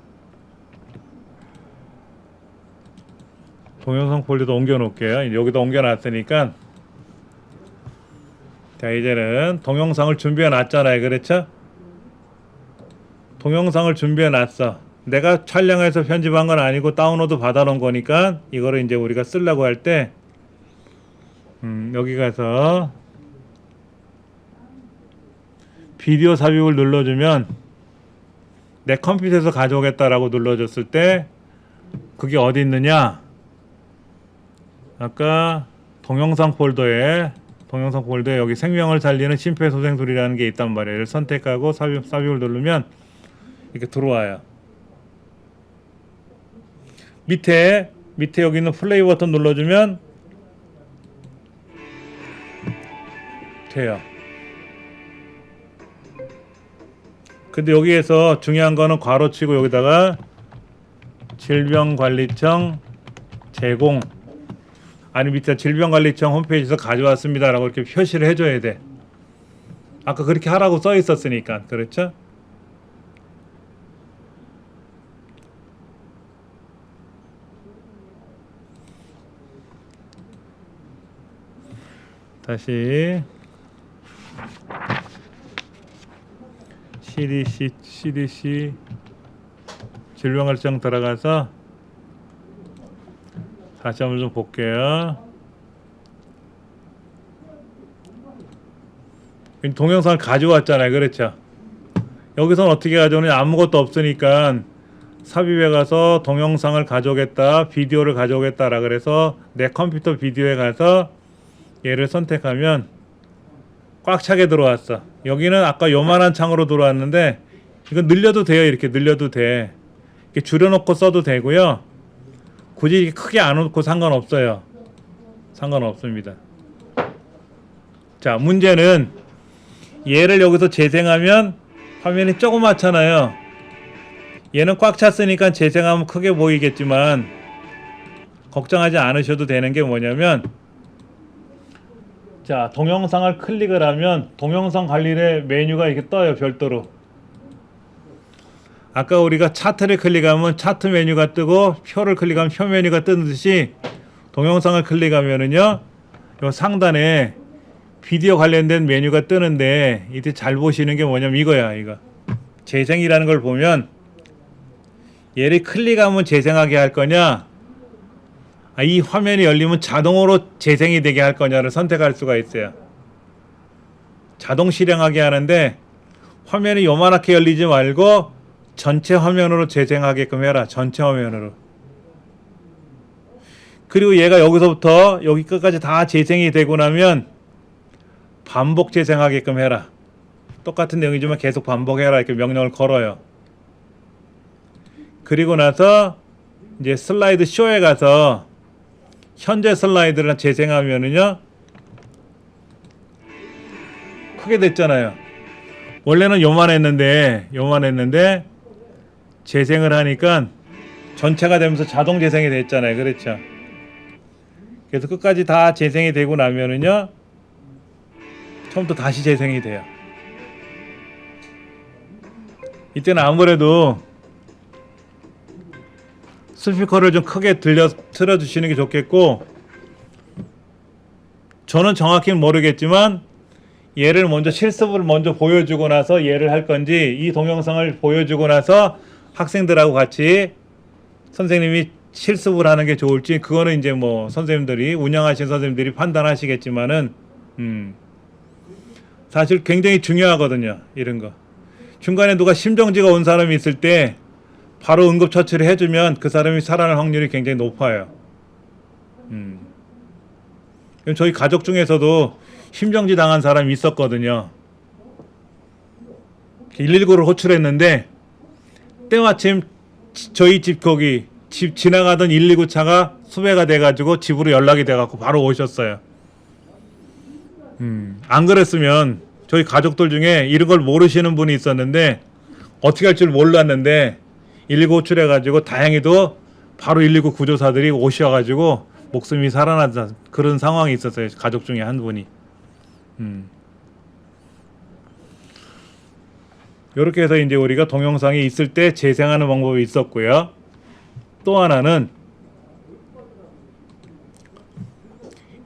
동영상 폴더도 옮겨놓을게요. 여기다 옮겨놨으니까 자, 이제는 동영상을 준비해 놨잖아요. 그렇죠? 동영상을 준비해 놨어. 내가 촬영해서 편집한 건 아니고 다운로드 받아 놓은 거니까 이거를 이제 우리가 쓰려고 할 때 여기 가서 비디오 삽입을 눌러주면 내 컴퓨터에서 가져오겠다라고 눌러줬을 때 그게 어디 있느냐? 아까 동영상 폴더에 여기 생명을 살리는 심폐소생술이라는 게 있단 말이에요. 이를 선택하고 삽입을 누르면 이렇게 들어와요. 밑에 여기 있는 플레이 버튼 눌러주면 돼요. 근데 여기에서 중요한 거는 괄호치고 여기다가 질병관리청 제공 아니 밑에 질병관리청 홈페이지에서 가져왔습니다 라고 이렇게 표시를 해줘야 돼. 아까 그렇게 하라고 써 있었으니까. 그렇죠? 다시 CDC 질병관리청 들어가서 다시 한번 좀 볼게요. 동영상을 가져왔잖아요. 그렇죠? 여기서는 어떻게 가져오느냐? 아무것도 없으니까 삽입에 가서 동영상을 가져오겠다, 비디오를 가져오겠다라 그래서 내 컴퓨터 비디오에 가서 얘를 선택하면 꽉 차게 들어왔어. 여기는 아까 요만한 창으로 들어왔는데 이거 늘려도 돼요. 이렇게 늘려도 돼. 이렇게 줄여놓고 써도 되고요. 굳이 이렇게 크게 안 놓고 상관없어요. 상관없습니다. 자, 문제는 얘를 여기서 재생하면 화면이 조그맣잖아요. 얘는 꽉 찼으니까 재생하면 크게 보이겠지만 걱정하지 않으셔도 되는 게 뭐냐면 자, 동영상을 클릭을 하면 동영상 관리의 메뉴가 이렇게 떠요. 별도로. 아까 우리가 차트를 클릭하면 차트 메뉴가 뜨고 표를 클릭하면 표 메뉴가 뜨듯이 동영상을 클릭하면은요 요 상단에 비디오 관련된 메뉴가 뜨는데 이때 잘 보시는 게 뭐냐면 이거야. 이거 재생이라는 걸 보면 얘를 클릭하면 재생하게 할 거냐 이 화면이 열리면 자동으로 재생이 되게 할 거냐를 선택할 수가 있어요. 자동 실행하게 하는데 화면이 요만하게 열리지 말고 전체 화면으로 재생하게끔 해라. 전체 화면으로. 그리고 얘가 여기서부터 여기 끝까지 다 재생이 되고 나면 반복 재생하게끔 해라. 똑같은 내용이지만 계속 반복해라. 이렇게 명령을 걸어요. 그리고 나서 이제 슬라이드 쇼에 가서 현재 슬라이드를 재생하면은요 크게 됐잖아요. 원래는 요만했는데 재생을 하니까 전체가 되면서 자동 재생이 됐잖아요. 그렇죠? 그래서 끝까지 다 재생이 되고 나면은요 처음부터 다시 재생이 돼요. 이때는 아무래도 스피커를 좀 크게 틀어주시는 게 좋겠고 저는 정확히는 모르겠지만 얘를 먼저 실습을 먼저 보여주고 나서 얘를 할 건지 이 동영상을 보여주고 나서 학생들하고 같이 선생님이 실습을 하는 게 좋을지 그거는 이제 뭐 선생님들이 운영하신 선생님들이 판단하시겠지만은 사실 굉장히 중요하거든요. 이런 거 중간에 누가 심정지가 온 사람이 있을 때 바로 응급처치를 해주면 그 사람이 살아날 확률이 굉장히 높아요. 저희 가족 중에서도 심정지 당한 사람이 있었거든요. 119를 호출했는데 때마침 저희 집 거기 집 지나가던 119 차가 수배가 돼가지고 집으로 연락이 돼갖고 바로 오셨어요. 안 그랬으면 저희 가족들 중에 이런 걸 모르시는 분이 있었는데 어떻게 할 줄 몰랐는데 119 호출해가지고 다행히도 바로 119 구조사들이 오셔가지고 목숨이 살아났다 그런 상황이 있었어요. 가족 중에 한 분이. 이렇게 해서 이제 우리가 동영상이 있을 때 재생하는 방법이 있었고요. 또 하나는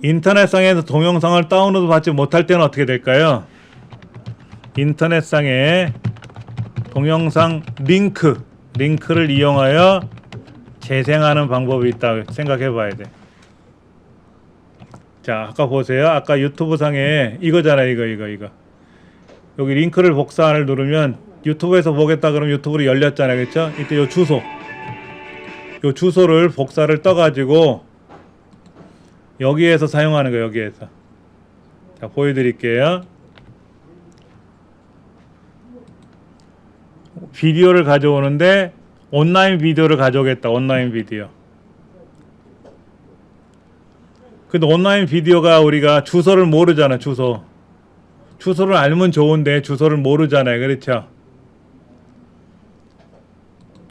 인터넷상에서 동영상을 다운로드 받지 못할 때는 어떻게 될까요? 인터넷상에 동영상 링크를 이용하여 재생하는 방법이 있다 생각해 봐야 돼. 자, 아까 보세요. 아까 유튜브 상에 이거잖아요. 이거. 여기 링크를 복사를 누르면 유튜브에서 보겠다 그러면 유튜브로 열렸잖아요. 그렇죠? 이때 요 주소를 복사를 떠 가지고 여기에서 사용하는 거예요. 여기에서. 자, 보여 드릴게요. 비디오를 가져오는데 온라인 비디오를 가져오겠다. 온라인 비디오. 근데 온라인 비디오가 우리가 주소를 모르잖아. 주소를 알면 좋은데 주소를 모르잖아요. 그렇죠?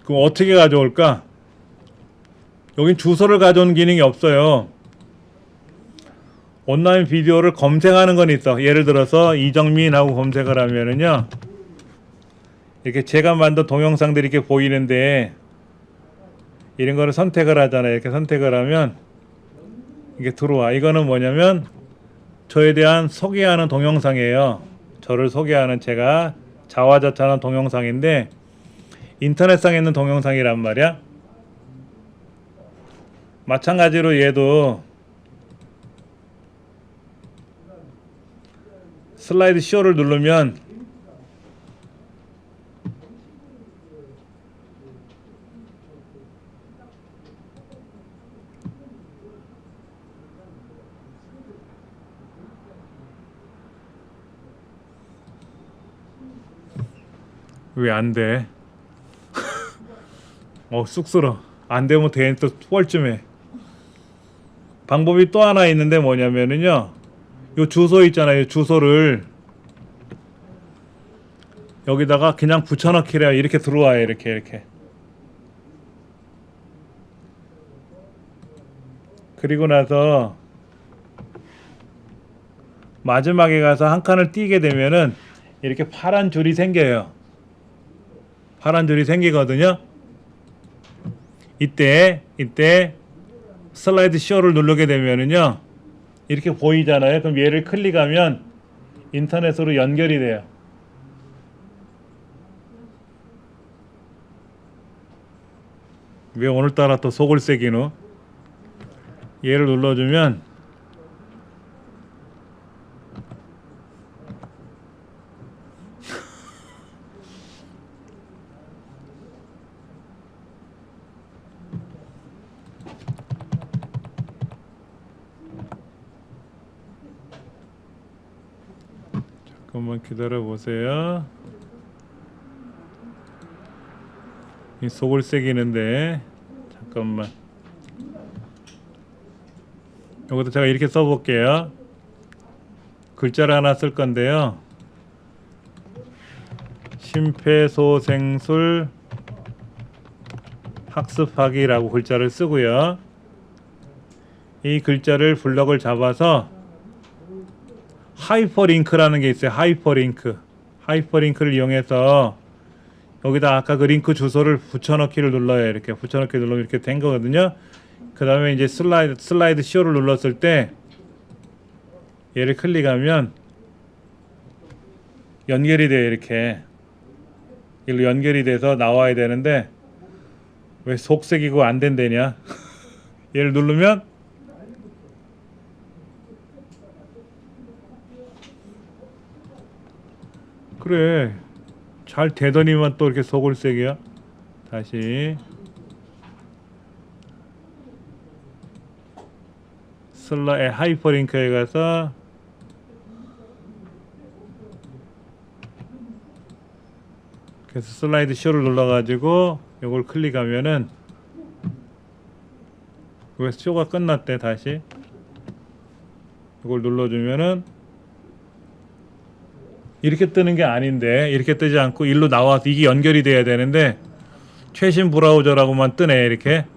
그럼 어떻게 가져올까? 여긴 주소를 가져오는 기능이 없어요. 온라인 비디오를 검색하는 건 있어. 예를 들어서 이정민하고 검색을 하면은요, 이렇게 제가 만든 동영상들이 이렇게 보이는데 이런 거를 선택을 하잖아요. 이렇게 선택을 하면 이게 들어와. 이거는 뭐냐면 저에 대한 소개하는 동영상이에요. 저를 소개하는, 제가 자화자찬한 동영상인데 인터넷상에 있는 동영상이란 말이야. 마찬가지로 얘도 슬라이드 쇼를 누르면 왜 안 돼? 쑥스러. 안 되면 돼. 또 뻘쭘해. 방법이 또 하나 있는데 뭐냐면은요, 요 주소 있잖아요. 주소를 여기다가 그냥 붙여넣기래요. 이렇게 들어와요. 이렇게. 그리고 나서 마지막에 가서 한 칸을 띄게 되면은 이렇게 파란 줄이 생겨요. 파란 줄이 생기거든요. 이때 슬라이드 쇼를 누르게 되면은요, 이렇게 보이잖아요. 그럼 얘를 클릭하면 인터넷으로 연결이 돼요. 왜 오늘따라 또 속을 새기노? 얘를 눌러주면 잠깐만 기다려 보세요. 이 속을 새기는데 잠깐만. 여기도 제가 이렇게 써볼게요. 글자를 하나 쓸 건데요. 심폐소생술 학습하기라고 글자를 쓰고요. 이 글자를 블럭을 잡아서 하이퍼링크라는 게 있어요. 하이퍼링크를 이용해서 여기다 아까 그 링크 주소를 붙여넣기를 눌러요. 이렇게 붙여넣기 누르면 이렇게 된 거거든요. 그 다음에 이제 슬라이드 쇼를 눌렀을 때 얘를 클릭하면 연결이 돼요. 이렇게 일로 연결이 돼서 나와야 되는데 왜 속색이고 안 된대냐. 얘를 누르면 그래, 잘 되더니만 또 이렇게 속을 새기야. 다시 하이퍼링크에 가서 그래서 슬라이드 쇼를 눌러가지고 이걸 클릭하면은 왜 쇼가 끝났대. 다시 이걸 눌러주면은 이렇게 뜨는 게 아닌데, 이렇게 뜨지 않고 일로 나와서 이게 연결이 돼야 되는데 최신 브라우저라고만 뜨네. 이렇게.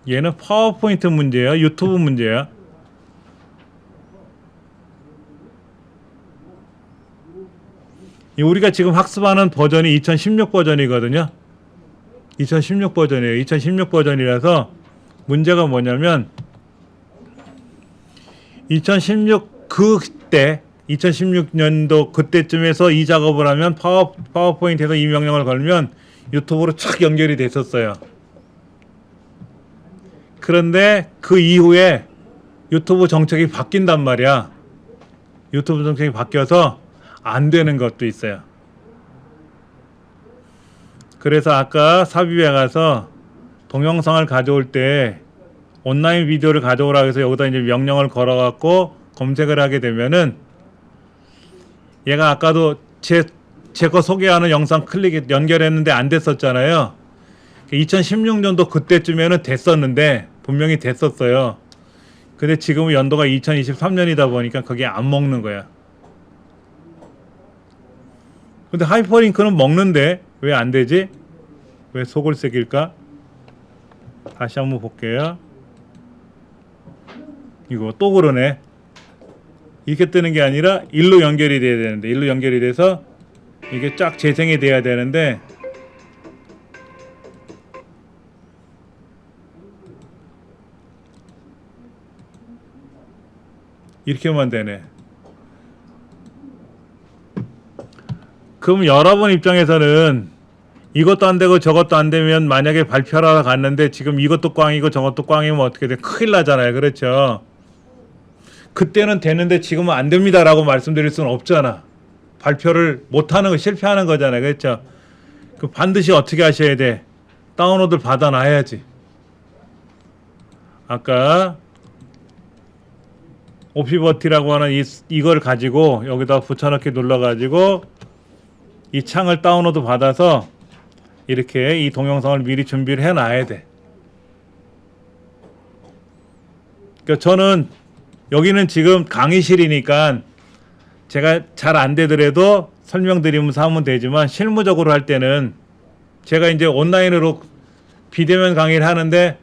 얘는 파워포인트 문제야, 유튜브 문제야? 우리가 지금 학습하는 버전이 2016 버전이거든요. 2016 버전이에요. 2016 버전이라서 문제가 뭐냐면 2016 그때 2016년도 그때쯤에서 이 작업을 하면 파워포인트에서 이 명령을 걸면 유튜브로 착 연결이 됐었어요. 그런데 그 이후에 유튜브 정책이 바뀐단 말이야. 유튜브 정책이 바뀌어서 안 되는 것도 있어요. 그래서 아까 삽입에 가서 동영상을 가져올 때 온라인 비디오를 가져오라 해서 여기다 이제 명령을 걸어갖고 검색을 하게 되면은 얘가 아까도 제 거 소개하는 영상 연결했는데 안 됐었잖아요. 2016년도 그때쯤에는 됐었는데 분명히 됐었어요. 근데 지금은 연도가 2023년이다 보니까 그게 안 먹는 거야. 근데 하이퍼링크는 먹는데 왜 안 되지? 왜 속을 새길까? 다시 한번 볼게요. 이거 또 그러네. 이렇게 뜨는 게 아니라 일로 연결이 돼야 되는데, 일로 연결이 돼서 이게 쫙 재생이 돼야 되는데 이렇게만 되네. 그럼 여러분 입장에서는 이것도 안 되고 저것도 안 되면 만약에 발표하러 갔는데 지금 이것도 꽝이고 저것도 꽝이면 어떻게 돼? 큰일 나잖아요. 그렇죠? 그때는 되는데 지금은 안 됩니다 라고 말씀드릴 수는 없잖아. 발표를 못하는 거 실패하는 거잖아요. 그렇죠? 그 반드시 어떻게 하셔야 돼? 다운로드를 받아놔야지. 아까 오피버티라고 하는 이걸 가지고 여기다 붙여넣기 눌러가지고 이 창을 다운로드 받아서 이렇게 이 동영상을 미리 준비를 해놔야 돼. 그러니까 저는 여기는 지금 강의실이니까 제가 잘 안 되더라도 설명드리면서 하면 되지만 실무적으로 할 때는 제가 이제 온라인으로 비대면 강의를 하는데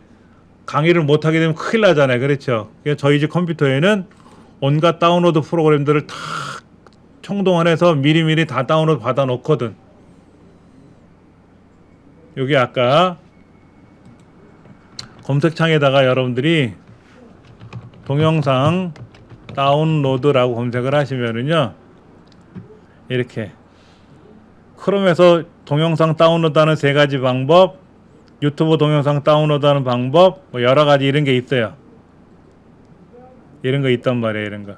강의를 못하게 되면 큰일 나잖아요. 그렇죠? 그래서 저희 집 컴퓨터에는 온갖 다운로드 프로그램들을 다 총동원해서 미리미리 다 다운로드 받아 놓거든. 여기 아까 검색창에다가 여러분들이 동영상 다운로드라고 검색을 하시면은요, 이렇게 크롬에서 동영상 다운로드하는 3가지 방법, 유튜브 동영상 다운로드하는 방법, 뭐 여러 가지 이런 게 있어요. 이런 거 있단 말이에요. 이런 거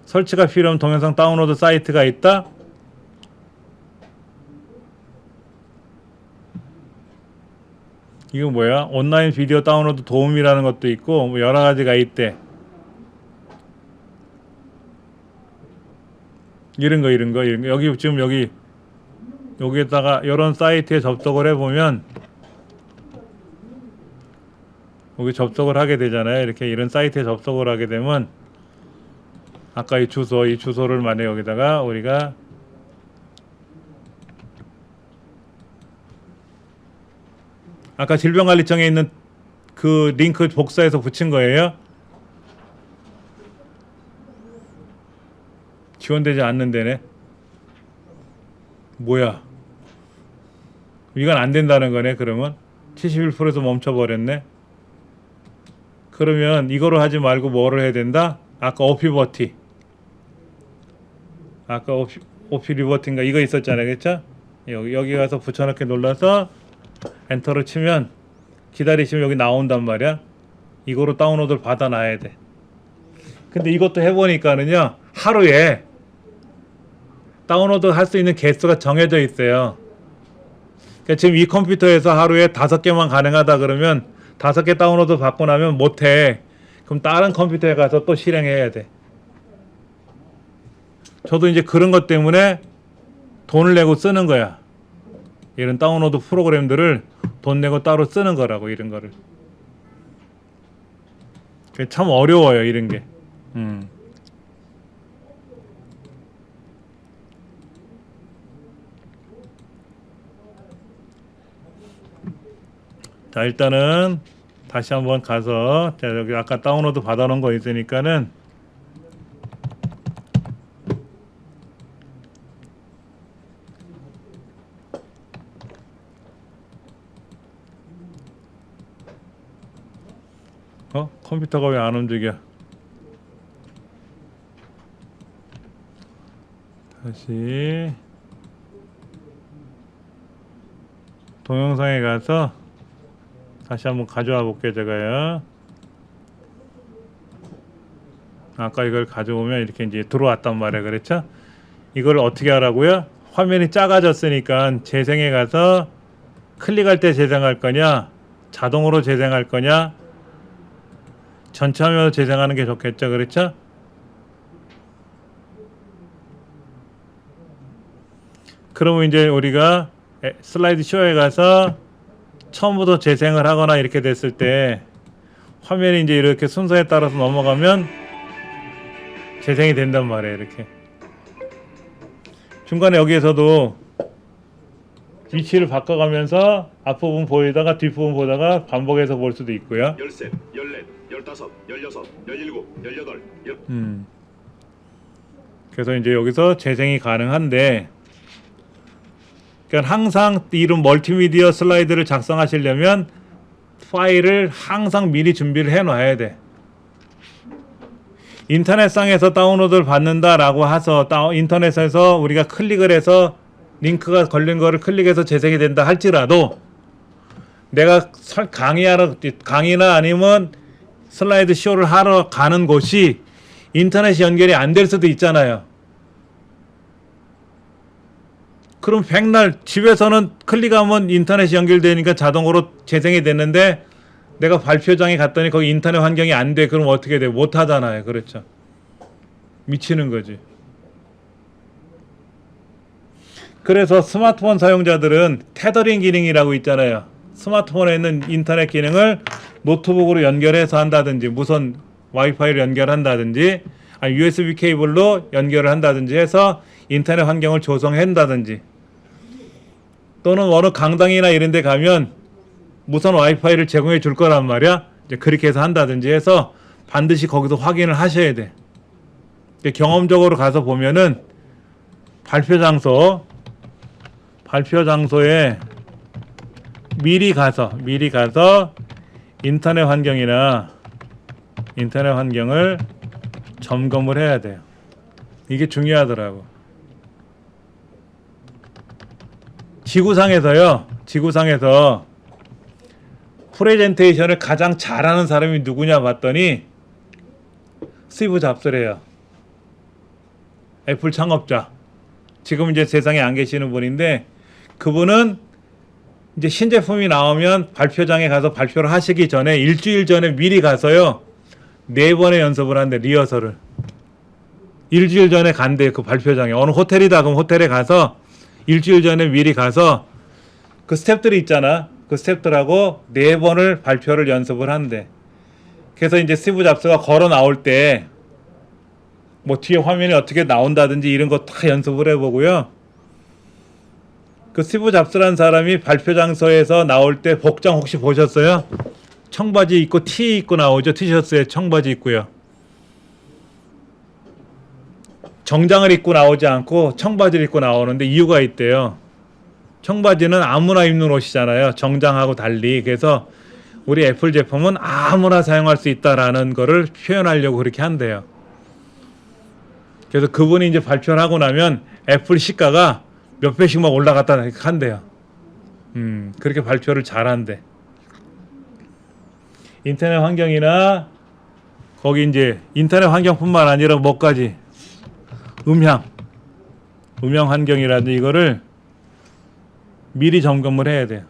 설치가 필요하면 동영상 다운로드 사이트가 있다. 이거 뭐야? 온라인 비디오 다운로드 도움이라는 것도 있고 뭐 여러 가지가 있대. 이런 거 여기 지금 여기에다가 이런 사이트에 접속을 해보면 여기 접속을 하게 되잖아요. 이렇게 이런 사이트에 접속을 하게 되면 아까 이 주소를 만약 여기다가 우리가 아까 질병관리청에 있는 그 링크 복사해서 붙인 거예요. 지원되지 않는 데네. 뭐야? 이건 안 된다는 거네. 그러면 71%에서 멈춰버렸네. 그러면 이거를 하지 말고 뭐를 해야 된다? 아까 오피버티, 아까 오피 리버티인가 이거 있었잖아요. 그렇죠? 여기 가서 붙여넣기 눌러서 엔터를 치면 기다리시면 여기 나온단 말이야. 이거로 다운로드를 받아놔야 돼. 근데 이것도 해보니까는요, 하루에 다운로드 할 수 있는 개수가 정해져 있어요. 그러니까 지금 이 컴퓨터에서 하루에 5개만 가능하다 그러면 5개 다운로드 받고 나면 못해. 그럼 다른 컴퓨터에 가서 또 실행해야 돼. 저도 이제 그런 것 때문에 돈을 내고 쓰는 거야. 이런 다운로드 프로그램들을 돈 내고 따로 쓰는 거라고, 이런 거를. 참 어려워요, 이런 게. 자, 일단은 다시 한번 가서, 자, 여기 아까 다운로드 받아놓은 거 있으니까는 컴퓨터가 왜 안 움직여? 다시 동영상에 가서 다시 한번 가져와 볼게요. 제가요. 아까 이걸 가져오면 이렇게 이제 들어왔단 말이에요. 그렇죠? 이걸 어떻게 하라고요? 화면이 작아졌으니까 재생에 가서 클릭할 때 재생할 거냐, 자동으로 재생할 거냐, 전체 화면으로 재생하는 게 좋겠죠. 그렇죠? 그러면 이제 우리가 슬라이드 쇼에 가서 처음부터 재생을 하거나 이렇게 됐을 때 화면이 이제 이렇게 순서에 따라서 넘어가면 재생이 된단 말이에요. 이렇게 중간에 여기에서도 위치를 바꿔가면서 앞부분 보이다가 뒷부분 보다가 반복해서 볼 수도 있고요. 13, 14, 15, 16, 17, 18, 그래서 이제 여기서 재생이 가능한데, 그러니까 항상 이런 멀티미디어 슬라이드를 작성하시려면 파일을 항상 미리 준비를 해 놔야 돼. 인터넷상에서 다운로드를 받는다라고 해서 인터넷에서 우리가 클릭을 해서 링크가 걸린 거를 클릭해서 재생이 된다 할지라도 내가 강의나 아니면 슬라이드 쇼를 하러 가는 곳이 인터넷이 연결이 안 될 수도 있잖아요. 그럼 백날 집에서는 클릭하면 인터넷이 연결되니까 자동으로 재생이 됐는데 내가 발표장에 갔더니 거기 인터넷 환경이 안 돼. 그럼 어떻게 돼? 못 하잖아요. 그렇죠? 미치는 거지. 그래서 스마트폰 사용자들은 테더링 기능이라고 있잖아요. 스마트폰에 있는 인터넷 기능을 노트북으로 연결해서 한다든지 무선 와이파이를 연결한다든지 아니 USB 케이블로 연결을 한다든지 해서 인터넷 환경을 조성한다든지 또는 어느 강당이나 이런 데 가면 무선 와이파이를 제공해 줄 거란 말이야. 이제 그렇게 해서 한다든지 해서 반드시 거기서 확인을 하셔야 돼. 경험적으로 가서 보면은 발표 장소에 미리 가서 인터넷 환경을 점검을 해야 돼요. 이게 중요하더라고. 지구상에서 프레젠테이션을 가장 잘하는 사람이 누구냐 봤더니 스티브 잡스래요. 애플 창업자. 지금 이제 세상에 안 계시는 분인데 그분은 이제 신제품이 나오면 발표장에 가서 발표를 하시기 전에 일주일 전에 미리 가서요 4번의 연습을 한대. 리허설을 일주일 전에 간대요. 그 발표장에 어느 호텔이다 그럼 호텔에 가서 일주일 전에 미리 가서 그 스태프들이 있잖아. 그 스태프들하고 4번을 발표를 연습을 한대. 그래서 이제 스티브 잡스가 걸어 나올 때 뭐 뒤에 화면이 어떻게 나온다든지 이런 거 다 연습을 해보고요. 그 스티브 잡스라는 사람이 발표 장소에서 나올 때 복장 혹시 보셨어요? 청바지 입고 티 입고 나오죠. 티셔츠에 청바지 입고요. 정장을 입고 나오지 않고 청바지를 입고 나오는데 이유가 있대요. 청바지는 아무나 입는 옷이잖아요. 정장하고 달리. 그래서 우리 애플 제품은 아무나 사용할 수 있다라는 거를 표현하려고 그렇게 한대요. 그래서 그분이 이제 발표를 하고 나면 애플 시가가 몇 배씩 막 올라갔다 한대요. 그렇게 발표를 잘한대. 인터넷 환경이나 거기 이제 인터넷 환경뿐만 아니라 뭐까지 음향 환경이라든지 이거를 미리 점검을 해야 돼요.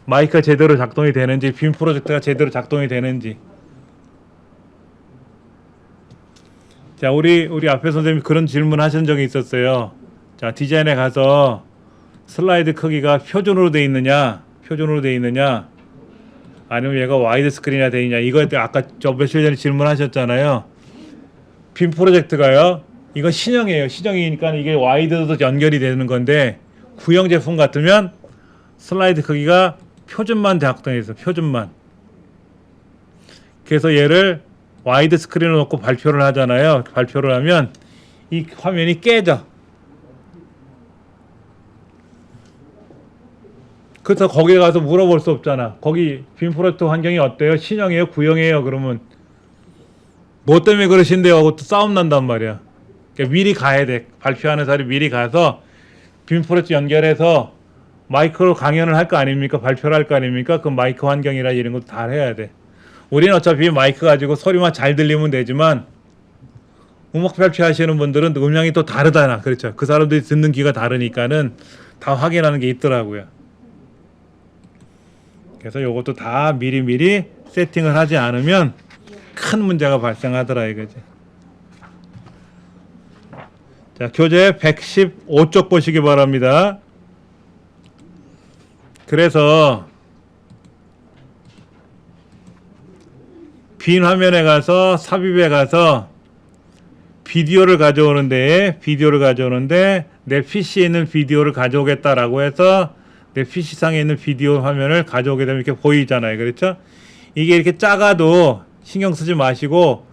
마이크가 제대로 작동이 되는지 빔 프로젝터가 제대로 작동이 되는지. 자, 우리 앞에 선생님이 그런 질문 하신 적이 있었어요. 자, 디자인에 가서 슬라이드 크기가 표준으로 돼 있느냐 아니면 얘가 와이드 스크린이나 돼 있냐. 이거에 아까 저 며칠 전에 질문하셨잖아요. 빔 프로젝트가요. 이건 신형이에요. 신형이니까 이게 와이드도 연결이 되는 건데 구형 제품 같으면 슬라이드 크기가 표준만 작동해서 표준만. 그래서 얘를 와이드 스크린을 놓고 발표를 하잖아요. 발표를 하면 이 화면이 깨져. 그래서 거기에 가서 물어볼 수 없잖아. 거기 빔 프로젝트 환경이 어때요? 신형이에요? 구형이에요? 그러면 뭐 때문에 그러신데요? 하고 또 싸움 난단 말이야. 그러니까 미리 가야 돼. 발표하는 사람이 미리 가서 빔 프로젝트 연결해서 마이크로 강연을 할 거 아닙니까? 발표를 할 거 아닙니까? 그 마이크 환경이라 이런 것도 다 해야 돼. 우리는 어차피 마이크 가지고 소리만 잘 들리면 되지만 음악 발표하시는 분들은 음량이 또 다르잖아. 그렇죠. 그 사람들이 듣는 귀가 다르니까는 다 확인하는 게 있더라고요. 그래서 이것도 다 미리미리 세팅을 하지 않으면 큰 문제가 발생하더라 이거지. 자, 교재 115쪽 보시기 바랍니다. 그래서 빈 화면에 가서 삽입에 가서 비디오를 가져오는데 내 PC에 있는 비디오를 가져오겠다라고 해서 내 PC상에 있는 비디오 화면을 가져오게 되면 이렇게 보이잖아요. 그렇죠? 이게 이렇게 작아도 신경 쓰지 마시고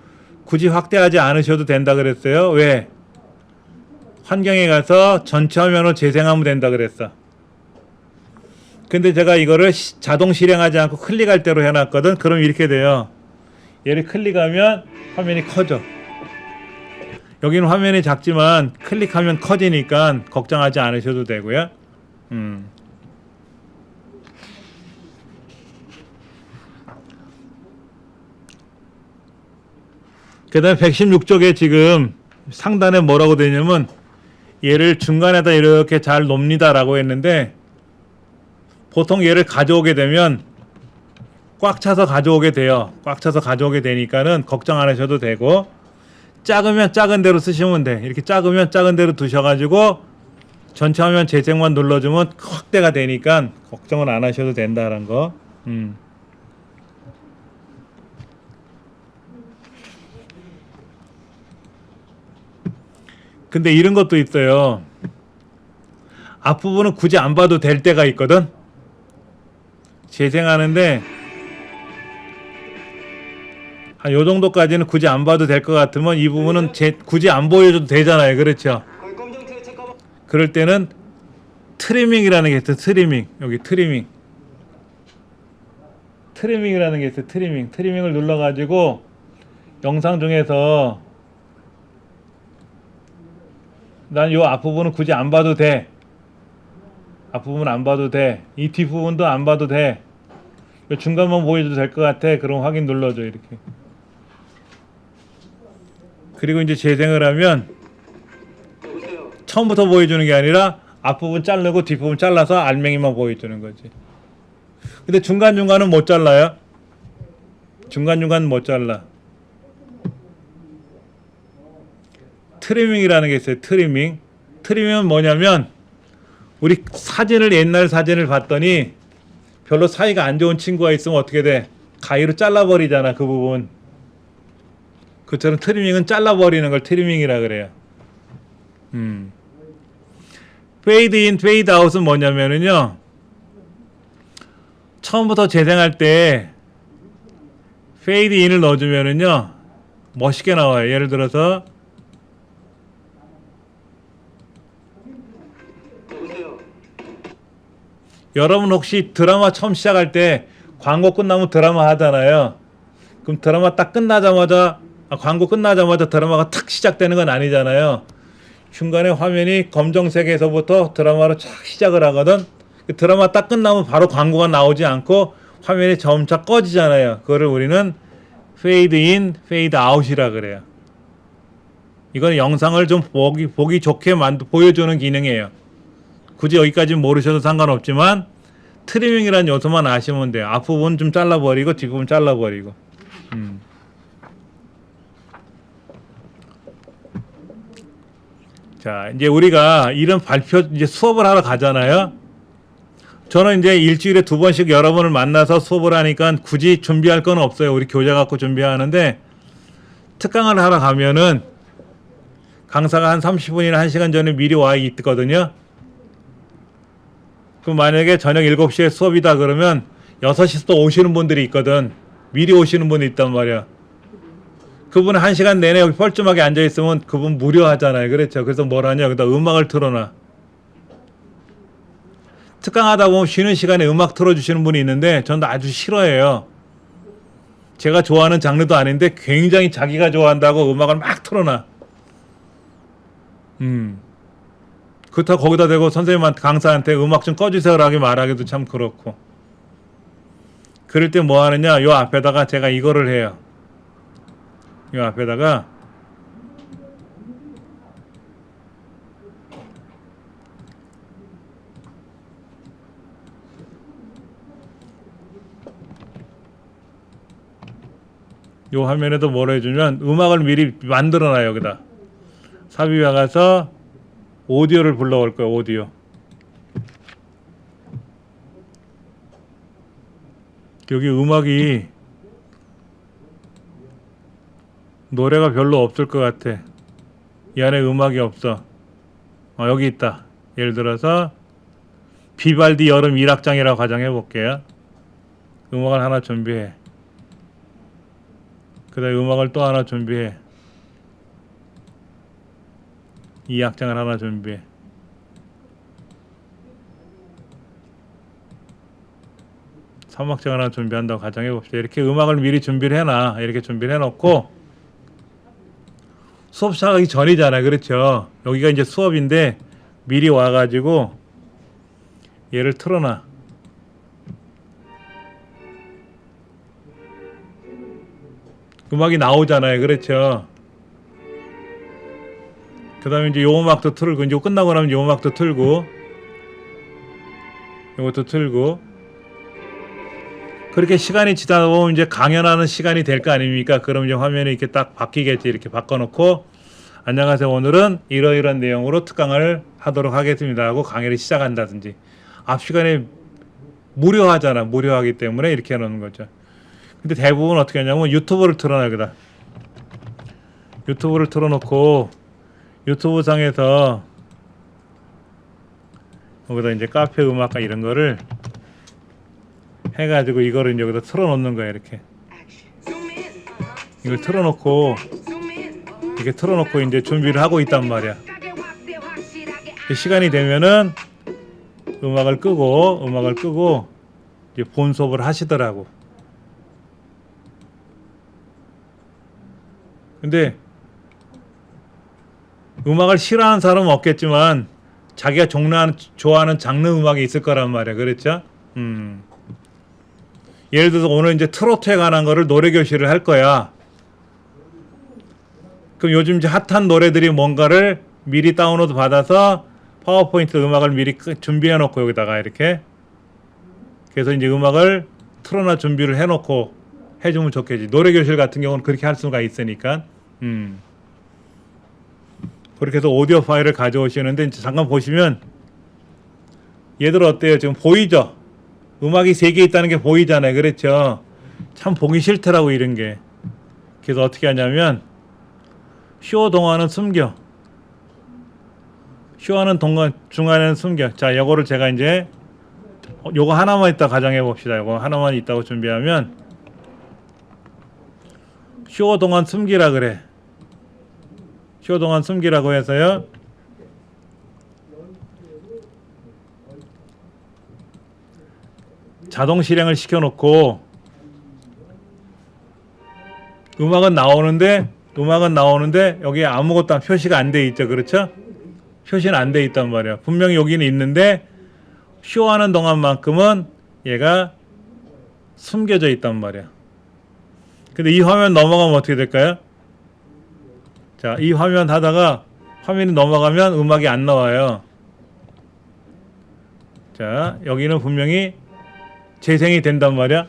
굳이 확대하지 않으셔도 된다 그랬어요. 왜? 환경에 가서 전체 화면으로 재생하면 된다 그랬어. 근데 제가 이거를 자동 실행하지 않고 클릭할 대로 해놨거든. 그럼 이렇게 돼요. 얘를 클릭하면 화면이 커져. 여기는 화면이 작지만 클릭하면 커지니까 걱정하지 않으셔도 되고요. 그 다음에 116쪽에 지금 상단에 뭐라고 되냐면 얘를 중간에다 이렇게 잘 놉니다 라고 했는데 보통 얘를 가져오게 되면 꽉 차서 가져오게 돼요. 꽉 차서 가져오게 되니까는 걱정 안 하셔도 되고 작으면 작은 대로 쓰시면 돼. 이렇게 작으면 작은 대로 두셔가지고 전체 화면 재생만 눌러주면 확대가 되니까 걱정은 안 하셔도 된다는 거. 근데 이런 것도 있어요. 앞부분은 굳이 안 봐도 될 때가 있거든. 재생하는데 한 요 정도까지는 굳이 안 봐도 될 것 같으면 이 부분은 굳이 안 보여줘도 되잖아요. 그렇죠? 그럴 때는 트리밍이라는 게 있어요. 트리밍. 여기 트리밍이라는 게 있어요. 트리밍을 눌러가지고 영상 중에서 난 요 앞부분은 굳이 안 봐도 돼. 앞부분 안 봐도 돼. 이 뒷부분도 안 봐도 돼. 요 중간만 보여줘도 될 것 같아. 그럼 확인 눌러줘. 이렇게. 그리고 이제 재생을 하면 처음부터 보여주는 게 아니라 앞부분 자르고 뒷부분 잘라서 알맹이만 보여주는 거지. 근데 중간중간은 못 잘라요. 중간중간 못 잘라. 트리밍이라는 게 있어요. 트리밍은 뭐냐면 우리 옛날 사진을 봤더니 별로 사이가 안 좋은 친구가 있으면 어떻게 돼? 가위로 잘라버리잖아. 그 부분. 그처럼 트리밍은 잘라버리는 걸 트리밍이라 그래요. 페이드 인, 페이드 아웃은 뭐냐면은요. 처음부터 재생할 때 페이드 인을 넣어주면은요. 멋있게 나와요. 예를 들어서 여러분 혹시 드라마 처음 시작할 때 광고 끝나면 드라마 하잖아요. 그럼 드라마 딱 끝나자마자 광고 끝나자마자 드라마가 탁 시작되는 건 아니잖아요. 중간에 화면이 검정색에서부터 드라마로 쫙 시작을 하거든. 그 드라마 딱 끝나면 바로 광고가 나오지 않고 화면이 점차 꺼지잖아요. 그거를 우리는 페이드 인, 페이드 아웃이라 그래요. 이건 영상을 좀 보기 좋게 보여주는 기능이에요. 굳이 여기까지는 모르셔도 상관없지만 트리밍이라는 요소만 아시면 돼요. 앞부분 좀 잘라버리고 뒷부분 잘라버리고. 자, 이제 우리가 이런 이제 수업을 하러 가잖아요. 저는 이제 일주일에 2번씩 여러분을 만나서 수업을 하니까 굳이 준비할 건 없어요. 우리 교재 갖고 준비하는데 특강을 하러 가면은 강사가 한 30분이나 1시간 전에 미리 와 있거든요. 그럼 만약에 저녁 7시에 수업이다 그러면 6시 또 오시는 분들이 있거든. 미리 오시는 분이 있단 말이야. 그분은 1시간 내내 여기 뻘쭘하게 앉아있으면 그분 무료하잖아요. 그렇죠. 그래서 뭘 하냐. 여기다 음악을 틀어놔. 특강하다 보면 쉬는 시간에 음악 틀어주시는 분이 있는데 전 아주 싫어해요. 제가 좋아하는 장르도 아닌데 굉장히 자기가 좋아한다고 음악을 막 틀어놔. 그렇다고 거기다 대고 선생님한테 강사한테 음악 좀 꺼주세요라고 말하기도 참 그렇고. 그럴 때 뭐 하느냐, 요 앞에다가 제가 이거를 해요. 요 앞에다가 요 화면에도 뭘 해주면 음악을 미리 만들어놔요. 여기다 삽입해 가서 오디오를 불러올 거예요. 오디오. 여기 음악이 노래가 별로 없을 것 같아. 이 안에 음악이 없어. 여기 있다. 예를 들어서 비발디 여름 1악장이라고 가정해 볼게요. 음악을 하나 준비해. 그 다음에 음악을 또 하나 준비해. 2악장을 하나 준비해. 삼악장을 하나 준비한다고 가정해 봅시다. 이렇게 음악을 미리 준비를 해놔. 이렇게 준비를 해놓고 수업 시작하기 전이잖아요. 그렇죠? 여기가 이제 수업인데 미리 와가지고 얘를 틀어놔. 음악이 나오잖아요. 그렇죠? 그 다음에 이제 요 음악도 틀고, 이제 끝나고 나면 요 음악도 틀고, 요것도 틀고, 그렇게 시간이 지나다 보면 이제 강연하는 시간이 될 거 아닙니까? 그럼 이제 화면이 이렇게 딱 바뀌겠지. 이렇게 바꿔놓고, 안녕하세요. 오늘은 이러이러한 내용으로 특강을 하도록 하겠습니다. 하고 강의를 시작한다든지. 앞 시간에 무료하잖아. 무료하기 때문에 이렇게 해놓는 거죠. 근데 대부분 어떻게 하냐면 유튜브를 틀어놔요. 여기다. 유튜브를 틀어놓고, 유튜브 상에서 여기다 이제 카페 음악과 이런 거를 해가지고 이거를 이제 여기다 틀어놓는 거예요. 이렇게 이걸 틀어놓고 이렇게 틀어놓고 이제 준비를 하고 있단 말이야. 시간이 되면은 음악을 끄고 이제 본 수업을 하시더라고. 근데 음악을 싫어하는 사람은 없겠지만 자기가 좋아하는 장르 음악이 있을 거란 말이야. 그렇죠? 예를 들어서 오늘 이제 트로트에 관한 거를 노래 교실을 할 거야. 그럼 요즘 이제 핫한 노래들이 뭔가를 미리 다운로드 받아서 파워포인트 음악을 미리 준비해 놓고 여기다가 이렇게 그래서 이제 음악을 틀어놔 준비를 해 놓고 해주면 좋겠지. 노래 교실 같은 경우는 그렇게 할 수가 있으니까. 그렇게 해서 오디오 파일을 가져오시는데 이제 잠깐 보시면 얘들 어때요? 지금 보이죠? 음악이 3개 있다는 게 보이잖아요. 그렇죠? 참 보기 싫더라고 이런 게. 그래서 어떻게 하냐면 쇼 동안은 숨겨. 쇼하는 동안 중간에는 숨겨. 자, 요거를 제가 이제 요거 하나만 있다 가정해 봅시다. 요거 하나만 있다고 준비하면 쇼 동안 숨기라 그래. 쇼 동안 숨기라고 해서요. 자동 실행을 시켜놓고 음악은 나오는데 여기에 아무것도 표시가 안 돼 있죠. 그렇죠? 표시는 안 돼 있단 말이야. 분명히 여기는 있는데 쇼하는 동안만큼은 얘가 숨겨져 있단 말이야. 근데 이 화면 넘어가면 어떻게 될까요? 자, 이 화면 하다가 화면이 넘어가면 음악이 안 나와요. 자, 여기는 분명히 재생이 된단 말이야.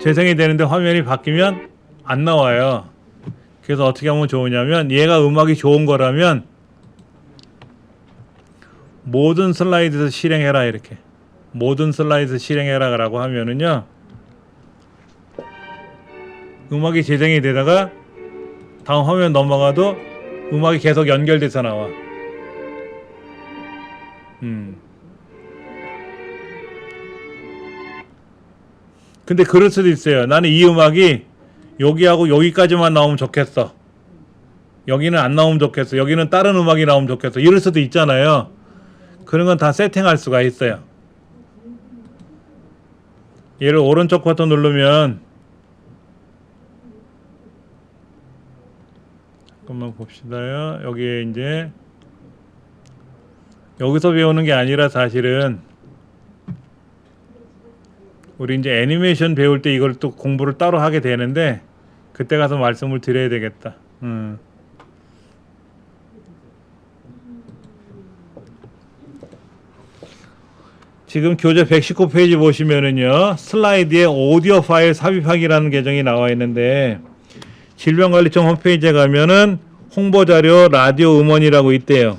재생이 되는데 화면이 바뀌면 안 나와요. 그래서 어떻게 하면 좋으냐면 얘가 음악이 좋은 거라면 모든 슬라이드에서 실행해라 이렇게. 모든 슬라이드 실행해라 라고 하면은요. 음악이 재생이 되다가 다음 화면 넘어가도 음악이 계속 연결돼서 나와. 근데 그럴 수도 있어요. 나는 이 음악이 여기하고 여기까지만 나오면 좋겠어. 여기는 안 나오면 좋겠어. 여기는 다른 음악이 나오면 좋겠어. 이럴 수도 있잖아요. 그런 건 다 세팅할 수가 있어요. 얘를 오른쪽 버튼 누르면 잠깐만 봅시다요. 여기에 이제 여기서 배우는 게 아니라 사실은 우리 이제 애니메이션 배울 때 이걸 또 공부를 따로 하게 되는데 그때 가서 말씀을 드려야 되겠다. 지금 교재 119페이지 보시면은요, 슬라이드에 오디오 파일 삽입하기라는 계정이 나와 있는데 질병관리청 홈페이지에 가면은 홍보자료 라디오 음원이라고 있대요.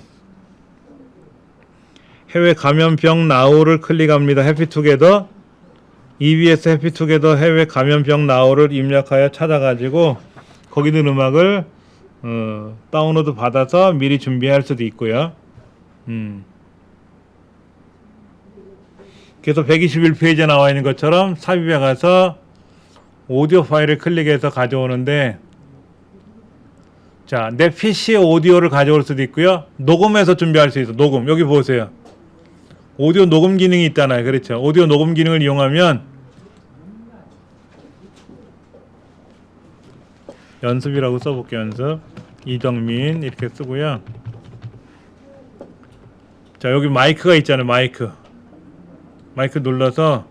해외 감염병 나우를 클릭합니다. 해피투게더 EBS 해피투게더 해외 감염병 나우를 입력하여 찾아가지고 거기 있는 음악을 다운로드 받아서 미리 준비할 수도 있고요. 그래서 121페이지에 나와 있는 것처럼 삽입에 가서 오디오 파일을 클릭해서 가져오는데, 자, 내 PC에 오디오를 가져올 수도 있고요. 녹음해서 준비할 수 있어. 녹음. 여기 보세요. 오디오 녹음 기능이 있잖아요. 그렇죠. 오디오 녹음 기능을 이용하면 연습이라고 써볼게요. 연습. 이정민 이렇게 쓰고요. 자, 여기 마이크가 있잖아요. 마이크 눌러서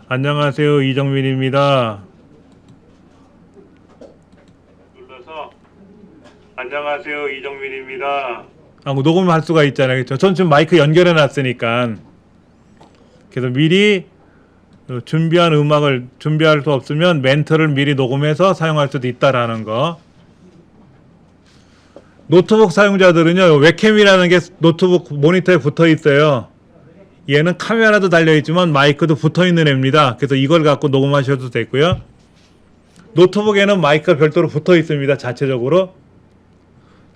안녕하세요. 이정민입니다. 눌러서 안녕하세요. 이정민입니다. 녹음할 수가 있잖아요. 그렇죠? 전 지금 마이크 연결해 놨으니까. 그래서 미리 준비한 음악을 준비할 수 없으면 멘트를 미리 녹음해서 사용할 수도 있다라는 거. 노트북 사용자들은요, 웹캠이라는 게 노트북 모니터에 붙어 있어요. 얘는 카메라도 달려 있지만 마이크도 붙어 있는 애입니다. 그래서 이걸 갖고 녹음하셔도 되고요. 노트북에는 마이크가 별도로 붙어 있습니다. 자체적으로.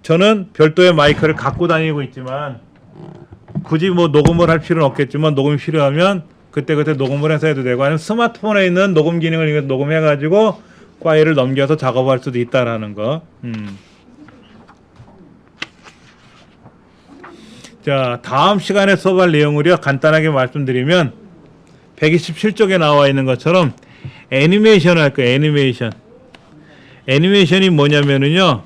저는 별도의 마이크를 갖고 다니고 있지만 굳이 뭐 녹음을 할 필요는 없겠지만 녹음이 필요하면 그때그때 녹음을 해서 해도 되고, 아니면 스마트폰에 있는 녹음 기능을 녹음해 가지고 파일을 넘겨서 작업할 수도 있다라는 거. 자, 다음 시간에 수업할 내용을요 간단하게 말씀드리면 127쪽에 나와 있는 것처럼 애니메이션을 할 거예요. 애니메이션이 뭐냐면은요,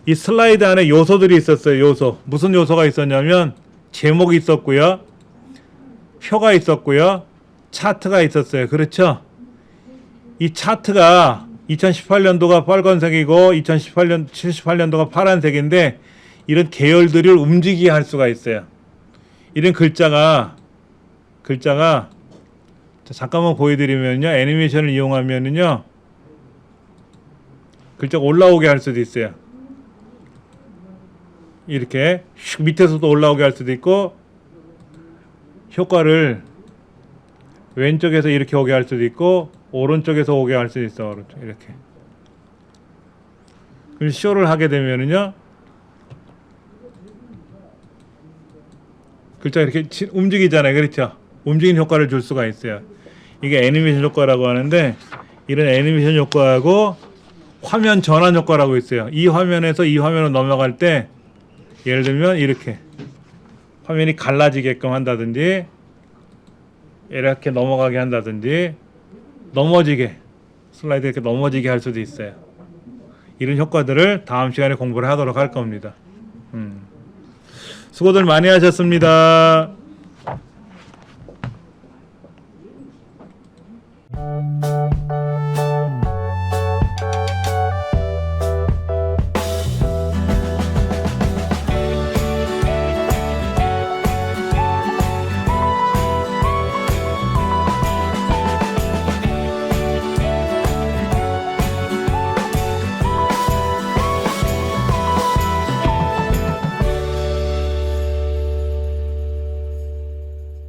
이 슬라이드 안에 요소들이 있었어요. 요소. 무슨 요소가 있었냐면 제목이 있었고요, 표가 있었고요, 차트가 있었어요. 그렇죠? 이 차트가 2018년도가 빨간색이고 78년도가 파란색인데 이런 계열들을 움직이게 할 수가 있어요. 이런 글자가 잠깐만 보여드리면요, 애니메이션을 이용하면은요 글자가 올라오게 할 수도 있어요. 이렇게 밑에서도 올라오게 할 수도 있고, 효과를 왼쪽에서 이렇게 오게 할 수도 있고 오른쪽에서 오게 할 수도 있어. 오른쪽 이렇게. 그럼 쇼를 하게 되면은요, 글자가 이렇게 움직이잖아요. 그렇죠? 움직이는 효과를 줄 수가 있어요. 이게 애니메이션 효과라고 하는데, 이런 애니메이션 효과하고 화면 전환 효과라고 있어요. 이 화면에서 이 화면으로 넘어갈 때 예를 들면 이렇게 화면이 갈라지게끔 한다든지, 이렇게 넘어가게 한다든지, 넘어지게, 슬라이드 이렇게 넘어지게 할 수도 있어요. 이런 효과들을 다음 시간에 공부를 하도록 할 겁니다. 수고들 많이 하셨습니다.